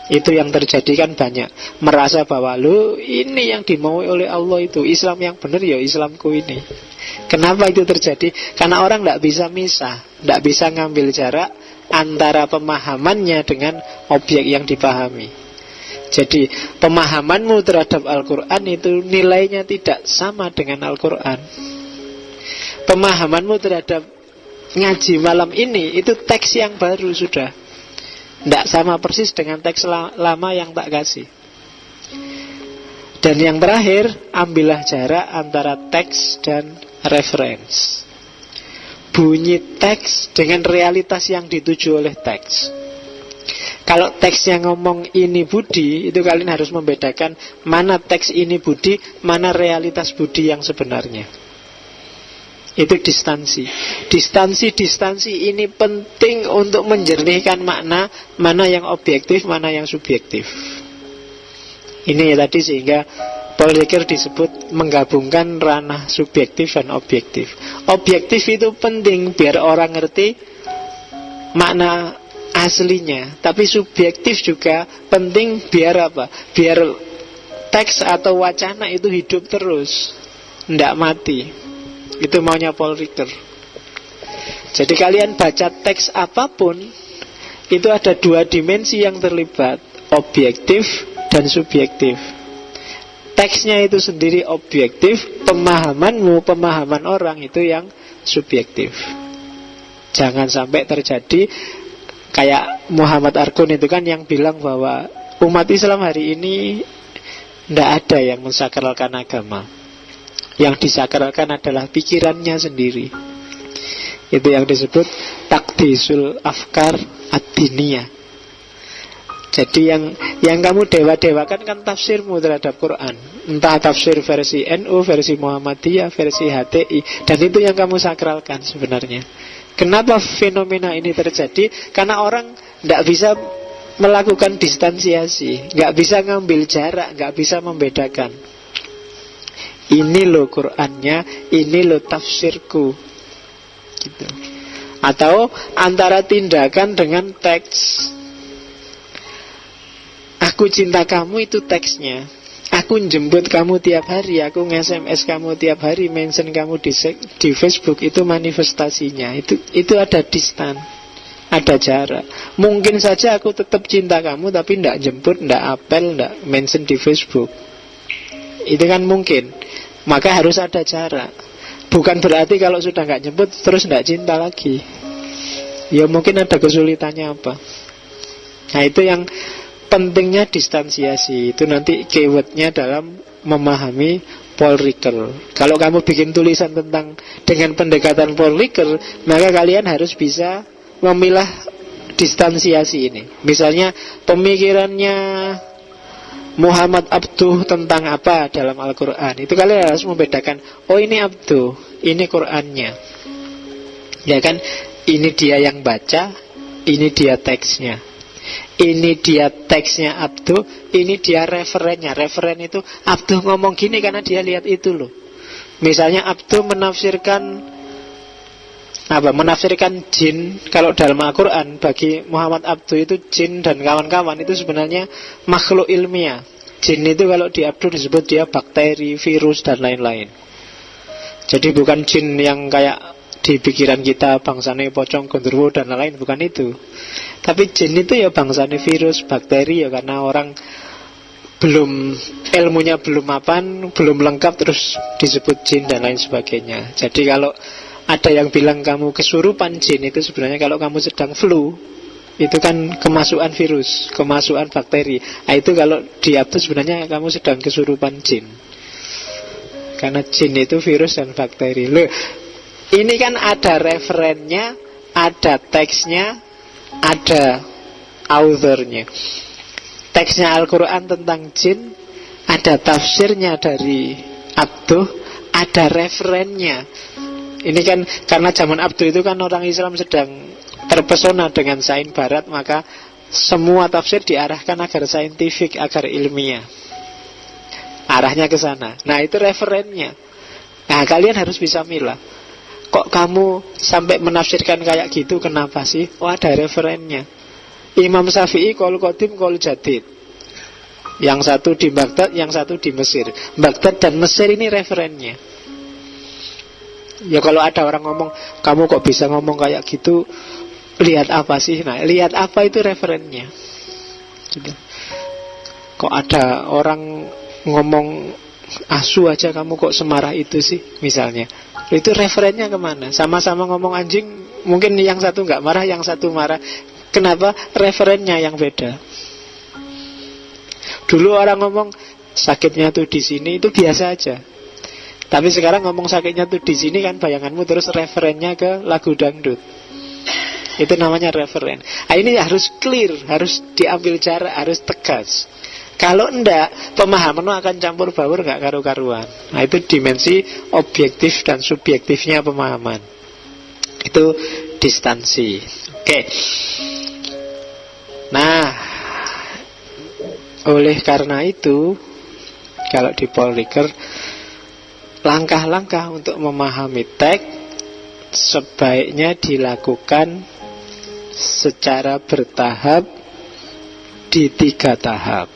Itu yang terjadi kan banyak. Merasa bahwa lo ini yang dimaui oleh Allah itu, Islam yang benar ya Islamku ini. Kenapa itu terjadi? Karena orang tidak bisa misah, tidak bisa ngambil jarak antara pemahamannya dengan objek yang dipahami. Jadi pemahamanmu terhadap Al-Quran itu nilainya tidak sama dengan Al-Quran. Pemahamanmu terhadap ngaji malam ini itu teks yang baru sudah, tidak sama persis dengan teks lama yang tak kasih. Dan yang terakhir, ambillah jarak antara teks dan reference. Bunyi teks dengan realitas yang dituju oleh teks. Kalau teksnya ngomong ini budi, itu kalian harus membedakan mana teks ini budi, mana realitas budi yang sebenarnya. Itu distansi. Distansi ini penting untuk menjernihkan makna, mana yang objektif, mana yang subjektif. Ini ya tadi sehingga Paul Ricoeur disebut menggabungkan ranah subjektif dan objektif. Objektif itu penting biar orang ngerti makna aslinya, tapi subjektif juga penting biar apa? Biar teks atau wacana itu hidup terus, tidak mati. Itu maunya Paul Ricoeur. Jadi kalian baca teks apapun, itu ada dua dimensi yang terlibat, objektif dan subjektif. Teksnya itu sendiri objektif, pemahamanmu, pemahaman orang itu yang subjektif. Jangan sampai terjadi kayak Muhammad Argun itu kan yang bilang bahwa umat Islam hari ini tidak ada yang mensakralkan agama. Yang disakralkan adalah pikirannya sendiri. Itu yang disebut takdisul afkar ad-diniyah. Jadi yang kamu dewa-dewakan kan tafsirmu terhadap Quran. Entah tafsir versi NU, versi Muhammadiyah, versi HTI. Dan itu yang kamu sakralkan sebenarnya. Kenapa fenomena ini terjadi? Karena orang tidak bisa melakukan distansiasi, nggak bisa ngambil jarak, nggak bisa membedakan. Ini loh Qur'annya, ini loh tafsirku, gitu. Atau antara tindakan dengan teks. Aku cinta kamu itu teksnya. Aku jemput kamu tiap hari, aku nge-SMS kamu tiap hari, mention kamu di Facebook, itu manifestasinya. Itu ada distan, ada jarak. Mungkin saja aku tetap cinta kamu, tapi tidak jemput, tidak apel, tidak mention di Facebook. Itu kan mungkin. Maka harus ada jarak. Bukan berarti kalau sudah nggak jemput terus nggak cinta lagi. Ya mungkin ada kesulitannya apa. Nah itu yang pentingnya distansiasi. Itu nanti keywordnya dalam memahami Paul Ricoeur. Kalau kamu bikin tulisan dengan pendekatan Paul Ricoeur, maka kalian harus bisa memilah distansiasi ini. Misalnya pemikirannya Muhammad Abduh tentang apa dalam Al-Quran, itu kalian harus membedakan. Oh, ini Abduh, ini Qurannya. Ya kan, ini dia yang baca, ini dia teksnya. Ini dia teksnya Abduh, ini dia referennya. Referen itu Abduh ngomong gini karena dia lihat itu loh. Misalnya Abduh menafsirkan jin. Kalau dalam Al-Quran, bagi Muhammad Abduh itu jin dan kawan-kawan itu sebenarnya makhluk ilmiah. Jin itu kalau di Abduh disebut dia bakteri, virus, dan lain-lain. Jadi bukan jin yang kayak di pikiran kita bangsane pocong, gondorwo, dan lain-lain, bukan itu. Tapi jin itu ya bangsane virus, bakteri, ya karena orang ilmunya belum mapan, belum lengkap, terus disebut jin dan lain sebagainya. Jadi kalau ada yang bilang kamu kesurupan jin, itu sebenarnya kalau kamu sedang flu, itu kan kemasukan virus, kemasukan bakteri. Nah, itu kalau di Abduh sebenarnya kamu sedang kesurupan jin. Karena jin itu virus dan bakteri. Loh, ini kan ada referennya, ada teksnya, ada authornya. Teksnya Al-Quran tentang jin, ada tafsirnya dari Abduh, ada referennya. Ini kan karena zaman Abduh itu kan orang Islam sedang terpesona dengan sains barat, maka semua tafsir diarahkan agar saintifik, agar ilmiah. Arahnya ke sana. Nah, itu referennya. Nah, kalian harus bisa milah. Kok kamu sampai menafsirkan kayak gitu, kenapa sih? Oh, ada referennya. Imam Syafi'i qaul qadim qaul jadid. Yang satu di Baghdad, yang satu di Mesir. Baghdad dan Mesir ini referennya. Ya kalau ada orang ngomong, kamu kok bisa ngomong kayak gitu, lihat apa sih? Nah, lihat apa itu referennya gitu. Kok ada orang ngomong asu aja kamu kok semarah itu sih, misalnya. Itu referennya kemana? Sama-sama ngomong anjing, mungkin yang satu nggak marah, yang satu marah. Kenapa? Referennya yang beda. Dulu orang ngomong sakitnya tuh di sini, itu biasa aja. Tapi sekarang ngomong sakitnya tuh di sini kan bayanganmu terus referennya ke lagu dangdut. Itu namanya referen. Nah, ini harus clear, harus diambil jarak, harus tegas. Kalau enggak, pemahamanmu akan campur baur, nggak karu-karuan. Nah, itu dimensi objektif dan subjektifnya pemahaman. Itu distansi. Oke. Nah, oleh karena itu, kalau di Paul Ricoeur, langkah-langkah untuk memahami teks sebaiknya dilakukan secara bertahap di 3 tahap.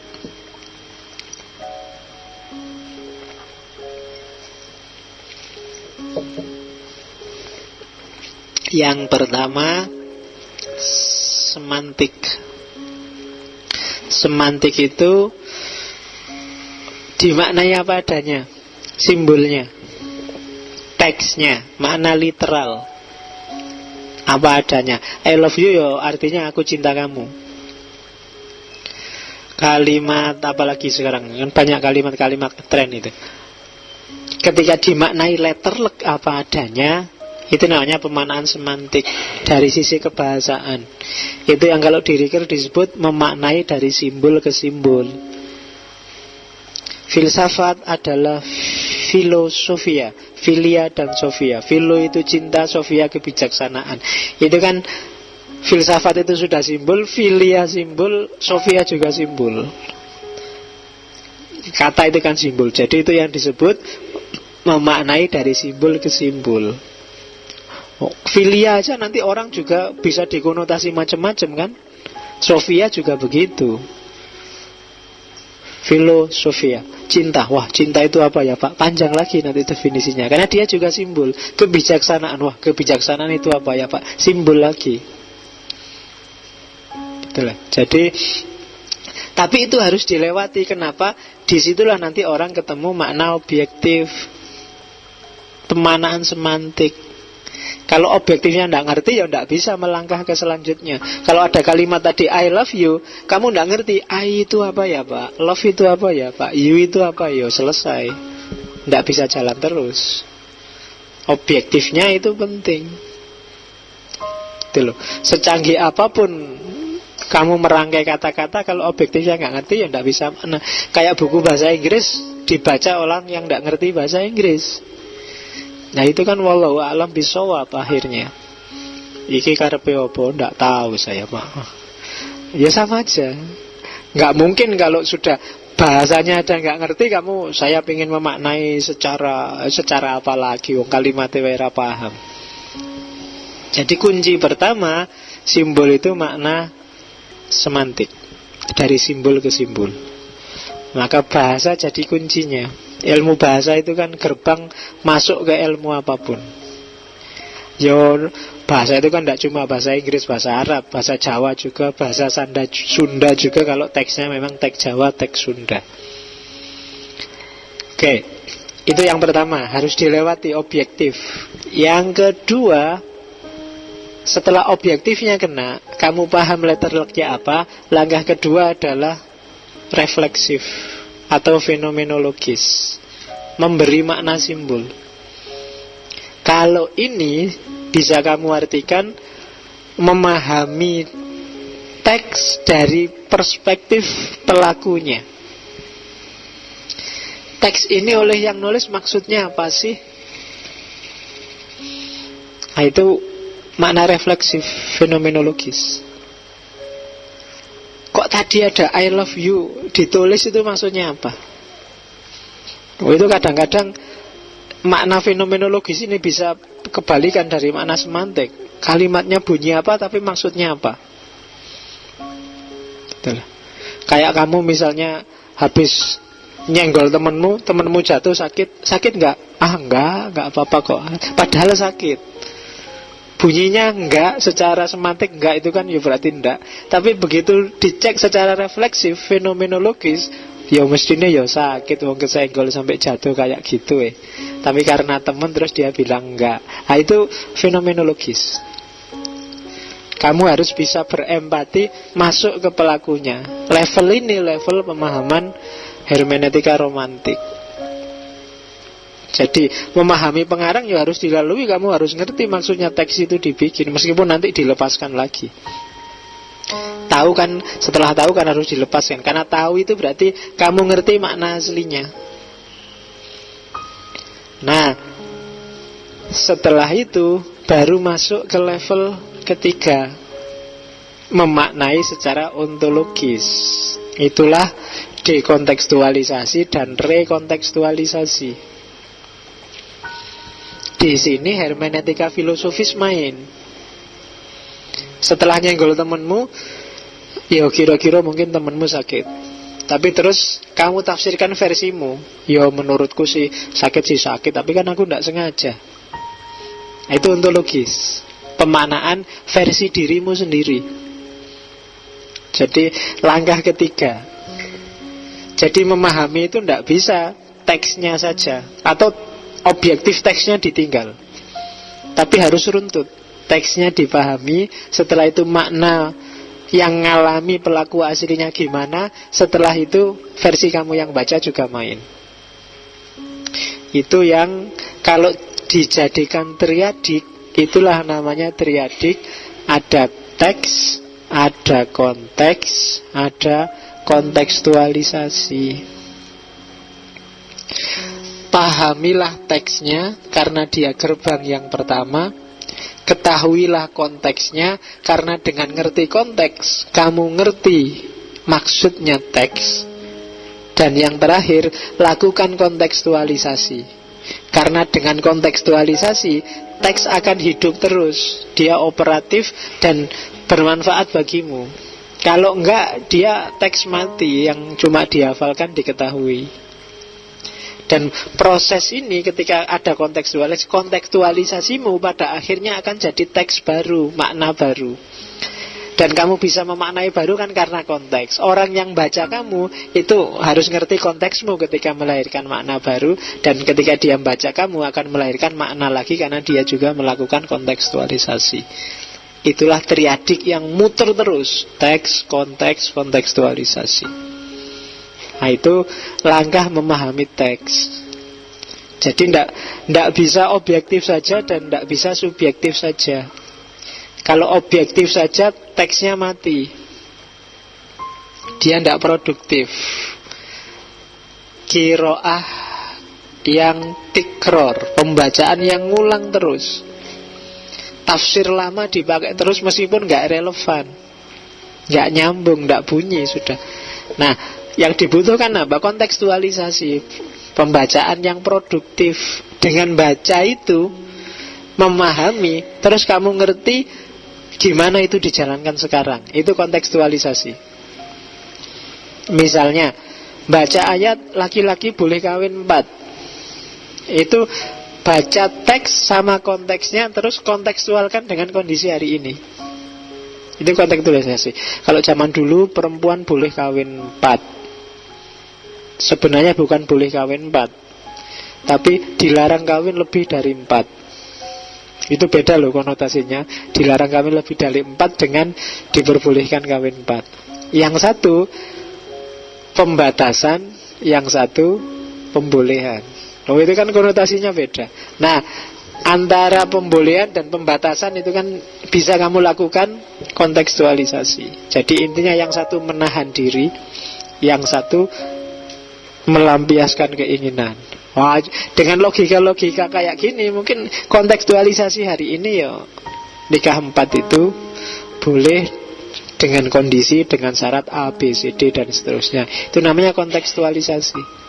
Yang pertama, semantik. Semantik itu dimaknai apa adanya. Simbolnya, teksnya, makna literal, apa adanya. I love you yo artinya aku cinta kamu. Kalimat apalagi sekarang kan banyak kalimat-kalimat tren itu. Ketika dimaknai letterlek apa adanya, itu namanya pemaknaan semantik dari sisi kebahasaan. Itu yang kalau di Ricoeur disebut memaknai dari simbol ke simbol. Filsafat adalah filosofia, filia dan sofia. Filo itu cinta, sofia kebijaksanaan. Itu kan filsafat itu sudah simbol, filia simbol, sofia juga simbol. Kata itu kan simbol. Jadi itu yang disebut memaknai dari simbol ke simbol. Filia aja nanti orang juga bisa dikonotasi macam-macam kan. Sofia juga begitu. Filosofia, cinta. Wah, cinta itu apa ya Pak? Panjang lagi nanti definisinya. Karena dia juga simbol. Kebijaksanaan. Wah, kebijaksanaan itu apa ya Pak? Simbol lagi. Itulah. Jadi, tapi itu harus dilewati. Kenapa? Disitulah nanti orang ketemu makna objektif, pemaknaan semantik. Kalau objektifnya tidak ngerti, ya tidak bisa melangkah ke selanjutnya. Kalau ada kalimat tadi I love you, kamu tidak ngerti I itu apa ya Pak, love itu apa ya Pak, you itu apa ya, selesai. Tidak bisa jalan terus. Objektifnya itu penting. Itu loh. Secanggih apapun kamu merangkai kata-kata, kalau objektifnya nggak ngerti, ya tidak bisa. Nah, kayak buku bahasa Inggris dibaca orang yang tidak ngerti bahasa Inggris. Nah itu kan wallahu a'lam bishawab akhirnya. Iki karepe opo ndak tahu saya Pak. Ya sama aja. Nggak mungkin kalau sudah bahasanya ada nggak ngerti, kamu saya ingin memaknai secara apa lagi, wong kalimatnya ora paham. Jadi kunci pertama, simbol itu makna semantik, dari simbol ke simbol. Maka bahasa jadi kuncinya. Ilmu bahasa itu kan gerbang masuk ke ilmu apapun. Yo, bahasa itu kan tidak cuma bahasa Inggris, bahasa Arab, bahasa Jawa juga, bahasa Sunda juga. Kalau teksnya memang teks Jawa, teks Sunda. Oke, itu yang pertama, harus dilewati objektif. Yang kedua, setelah objektifnya kena, kamu paham letter luck-nya apa, langkah kedua adalah refleksif atau fenomenologis, memberi makna simbol. Kalau ini bisa kamu artikan memahami teks dari perspektif pelakunya. Teks ini oleh yang nulis maksudnya apa sih? Nah, itu makna refleksif fenomenologis. Kok tadi ada I love you ditulis, itu maksudnya apa? Oh, itu kadang-kadang makna fenomenologis ini bisa kebalikan dari makna semantik. Kalimatnya bunyi apa tapi maksudnya apa? Itulah. Kayak kamu misalnya habis nyenggol temenmu jatuh, sakit nggak? Enggak apa-apa kok. Padahal sakit. Bunyinya enggak, secara semantik enggak, itu kan ya berarti enggak. Tapi begitu dicek secara refleksif, fenomenologis, ya mestinya ya sakit, wong kesenggol sampai jatuh kayak gitu Tapi karena teman terus dia bilang enggak. Nah itu fenomenologis. Kamu harus bisa berempati, masuk ke pelakunya. Level ini level pemahaman hermeneutika romantik. Jadi memahami pengarang ya harus dilalui. Kamu harus ngerti maksudnya teks itu dibikin, meskipun nanti dilepaskan lagi. Tahu kan, setelah tahu kan harus dilepaskan. Karena tahu itu berarti kamu ngerti makna aslinya. Nah, setelah itu baru masuk ke level ketiga, memaknai secara ontologis. Itulah dekontekstualisasi dan rekontekstualisasi. Di sini hermeneutika filosofis main. Setelah nyenggol temenmu, ya kira-kira mungkin temenmu sakit, tapi terus kamu tafsirkan versimu. Ya menurutku sih sakit, tapi kan aku tidak sengaja. Itu ontologis, pemaknaan versi dirimu sendiri. Jadi langkah ketiga. Jadi memahami itu tidak bisa teksnya saja, atau objektif teksnya ditinggal, tapi harus runtut. Teksnya dipahami, setelah itu makna yang ngalami pelaku aslinya gimana, setelah itu versi kamu yang baca juga main. Itu yang kalau dijadikan triadik, itulah namanya triadik. Ada teks, ada konteks, ada kontekstualisasi. Pahamilah teksnya karena dia gerbang yang pertama. Ketahuilah konteksnya karena dengan ngerti konteks kamu ngerti maksudnya teks. Dan yang terakhir, lakukan kontekstualisasi. Karena dengan kontekstualisasi teks akan hidup terus. Dia operatif dan bermanfaat bagimu. Kalau enggak, dia teks mati yang cuma dihafalkan, diketahui. Dan proses ini ketika ada kontekstualisasimu pada akhirnya akan jadi teks baru, makna baru. Dan kamu bisa memaknai baru kan karena konteks. Orang yang baca kamu itu harus ngerti konteksmu ketika melahirkan makna baru. Dan ketika dia membaca kamu akan melahirkan makna lagi, karena dia juga melakukan kontekstualisasi. Itulah triadik yang muter terus. Teks, konteks, kontekstualisasi. Nah, itu langkah memahami teks. Jadi tidak bisa objektif saja dan tidak bisa subjektif saja. Kalau objektif saja teksnya mati, dia tidak produktif. Qiraah yang tikror, pembacaan yang ngulang terus. Tafsir lama dipakai terus meskipun nggak relevan, nggak nyambung, nggak bunyi sudah. Nah, yang dibutuhkan apa? Kontekstualisasi, pembacaan yang produktif. Dengan baca itu memahami, terus kamu ngerti gimana itu dijalankan sekarang. Itu kontekstualisasi. Misalnya baca ayat laki-laki boleh kawin 4. Itu baca teks sama konteksnya, terus kontekstualkan dengan kondisi hari ini. Itu kontekstualisasi. Kalau zaman dulu perempuan boleh kawin 4, sebenarnya bukan boleh kawin 4, tapi dilarang kawin lebih dari 4. Itu beda loh konotasinya. Dilarang kawin lebih dari 4 dengan diperbolehkan kawin 4. Yang satu pembatasan, yang satu pembolehan. Oh, itu kan konotasinya beda. Nah, antara pembolehan dan pembatasan itu kan bisa kamu lakukan kontekstualisasi. Jadi intinya yang satu menahan diri, yang satu melampiaskan keinginan. Wah, dengan logika-logika kayak gini mungkin kontekstualisasi hari ini ya nikah 4 itu boleh dengan kondisi, dengan syarat A, B, C, D dan seterusnya. Itu namanya kontekstualisasi.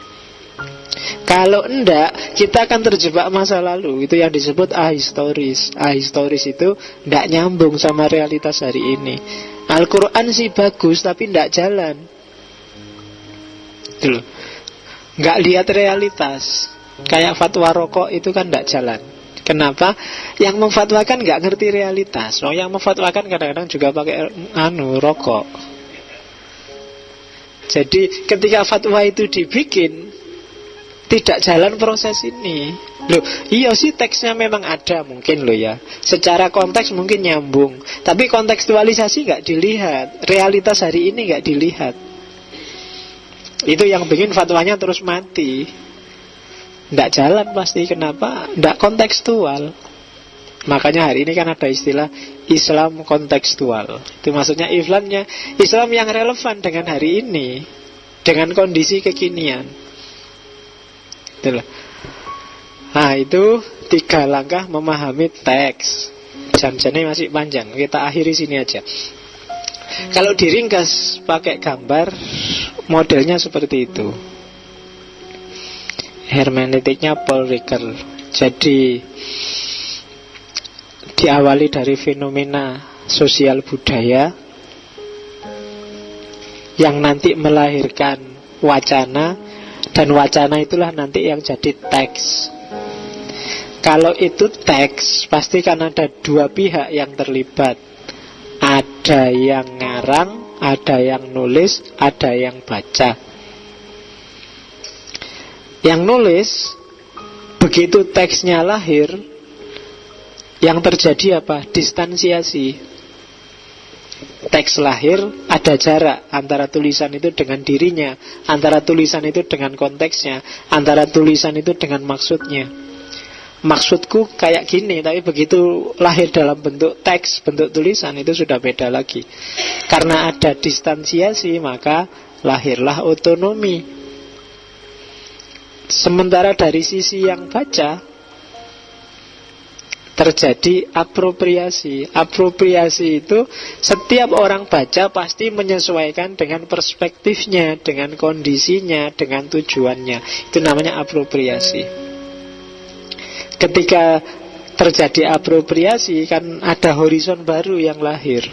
Kalau enggak, kita akan terjebak masa lalu. Itu yang disebut ahistoris. Ahistoris itu enggak nyambung sama realitas hari ini. Al-Quran sih bagus, tapi enggak jalan. Itu loh, nggak lihat realitas. Kayak fatwa rokok itu kan nggak jalan. Kenapa? Yang memfatwakan nggak ngerti realitas. Oh, yang memfatwakan kadang-kadang juga pakai rokok. Jadi ketika fatwa itu dibikin, tidak jalan proses ini. Loh, iya sih teksnya memang ada mungkin loh ya. Secara konteks mungkin nyambung, tapi kontekstualisasi nggak dilihat. Realitas hari ini nggak dilihat. Itu yang bikin fatwanya terus mati. Tidak jalan pasti. Kenapa? Tidak kontekstual. Makanya hari ini kan ada istilah Islam kontekstual. Itu maksudnya Islam yang relevan dengan hari ini, dengan kondisi kekinian. Itulah. Nah, itu 3 langkah memahami teks. Jam-jamnya masih panjang, kita akhiri sini aja. Kalau diringkas pakai gambar, modelnya seperti itu. Hermeneutiknya Paul Ricoeur. Jadi diawali dari fenomena sosial budaya yang nanti melahirkan wacana, dan wacana itulah nanti yang jadi teks. Kalau itu teks, pasti kan ada 2 pihak yang terlibat. Ada yang ngarang, ada yang nulis, ada yang baca. Yang nulis, begitu teksnya lahir, yang terjadi apa? Distansiasi. Teks lahir, ada jarak antara tulisan itu dengan dirinya, antara tulisan itu dengan konteksnya, antara tulisan itu dengan maksudnya. Maksudku kayak gini, tapi begitu lahir dalam bentuk teks, bentuk tulisan, itu sudah beda lagi. Karena ada distansiasi, maka lahirlah otonomi. Sementara dari sisi yang baca, terjadi apropriasi. Apropriasi itu setiap orang baca pasti menyesuaikan dengan perspektifnya, dengan kondisinya, dengan tujuannya. Itu namanya apropriasi. Ketika terjadi apropriasi, kan ada horizon baru yang lahir.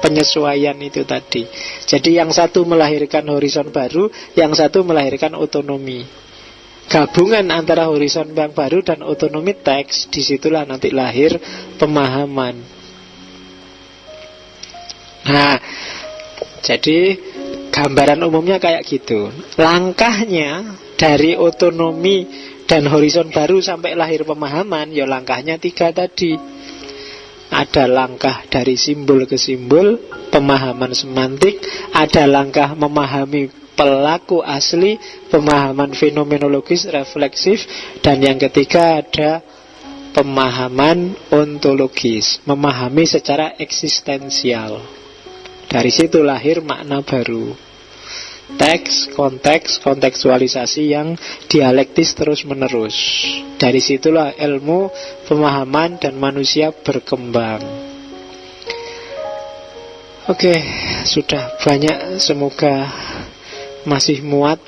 Penyesuaian itu tadi. Jadi yang satu melahirkan horizon baru, yang satu melahirkan otonomi. Gabungan antara horizon yang baru dan otonomi teks, disitulah nanti lahir pemahaman. Nah, jadi gambaran umumnya kayak gitu. Langkahnya dari otonomi dan horizon baru sampai lahir pemahaman, ya langkahnya 3 tadi. Ada langkah dari simbol ke simbol, pemahaman semantik. Ada langkah memahami pelaku asli, pemahaman fenomenologis, refleksif. Dan yang ketiga ada pemahaman ontologis, memahami secara eksistensial. Dari situ lahir makna baru. Teks, konteks, kontekstualisasi yang dialektis terus-menerus. Dari situlah ilmu, pemahaman, dan manusia berkembang. Oke, sudah banyak. Semoga masih muat.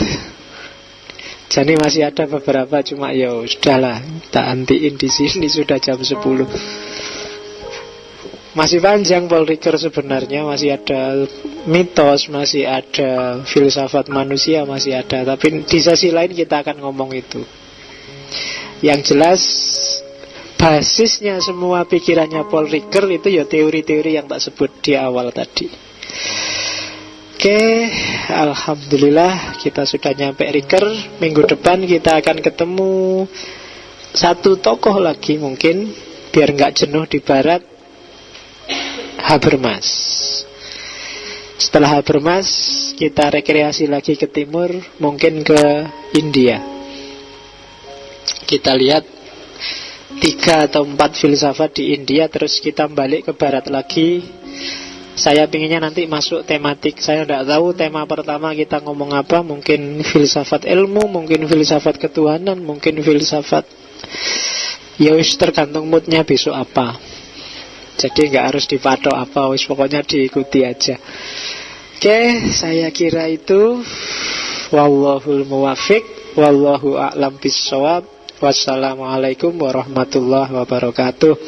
Jadi masih ada beberapa, cuma ya sudahlah, kita antiin di sini, sudah jam 10. Masih panjang Paul Ricoeur sebenarnya, masih ada mitos, masih ada filsafat manusia, masih ada. Tapi di sesi lain kita akan ngomong itu. Yang jelas basisnya semua pikirannya Paul Ricoeur itu ya teori-teori yang tak sebut di awal tadi. Oke, alhamdulillah kita sudah nyampe Ricoeur. Minggu depan kita akan ketemu satu tokoh lagi mungkin, biar nggak jenuh di barat. Habermas. Setelah Habermas kita rekreasi lagi ke timur, mungkin ke India. Kita lihat 3 atau 4 filsafat di India, terus kita balik ke barat lagi. Saya pinginnya nanti masuk tematik. Saya tidak tahu tema pertama kita ngomong apa. Mungkin filsafat ilmu, mungkin filsafat ketuhanan, mungkin filsafat, ya wis tergantung moodnya besok apa. Jadi nggak harus dipatok apa, wis pokoknya diikuti aja. Oke, saya kira itu. Wallahul muwaffiq, wallahu a'lam bissawab. Wassalamualaikum warahmatullahi wabarakatuh.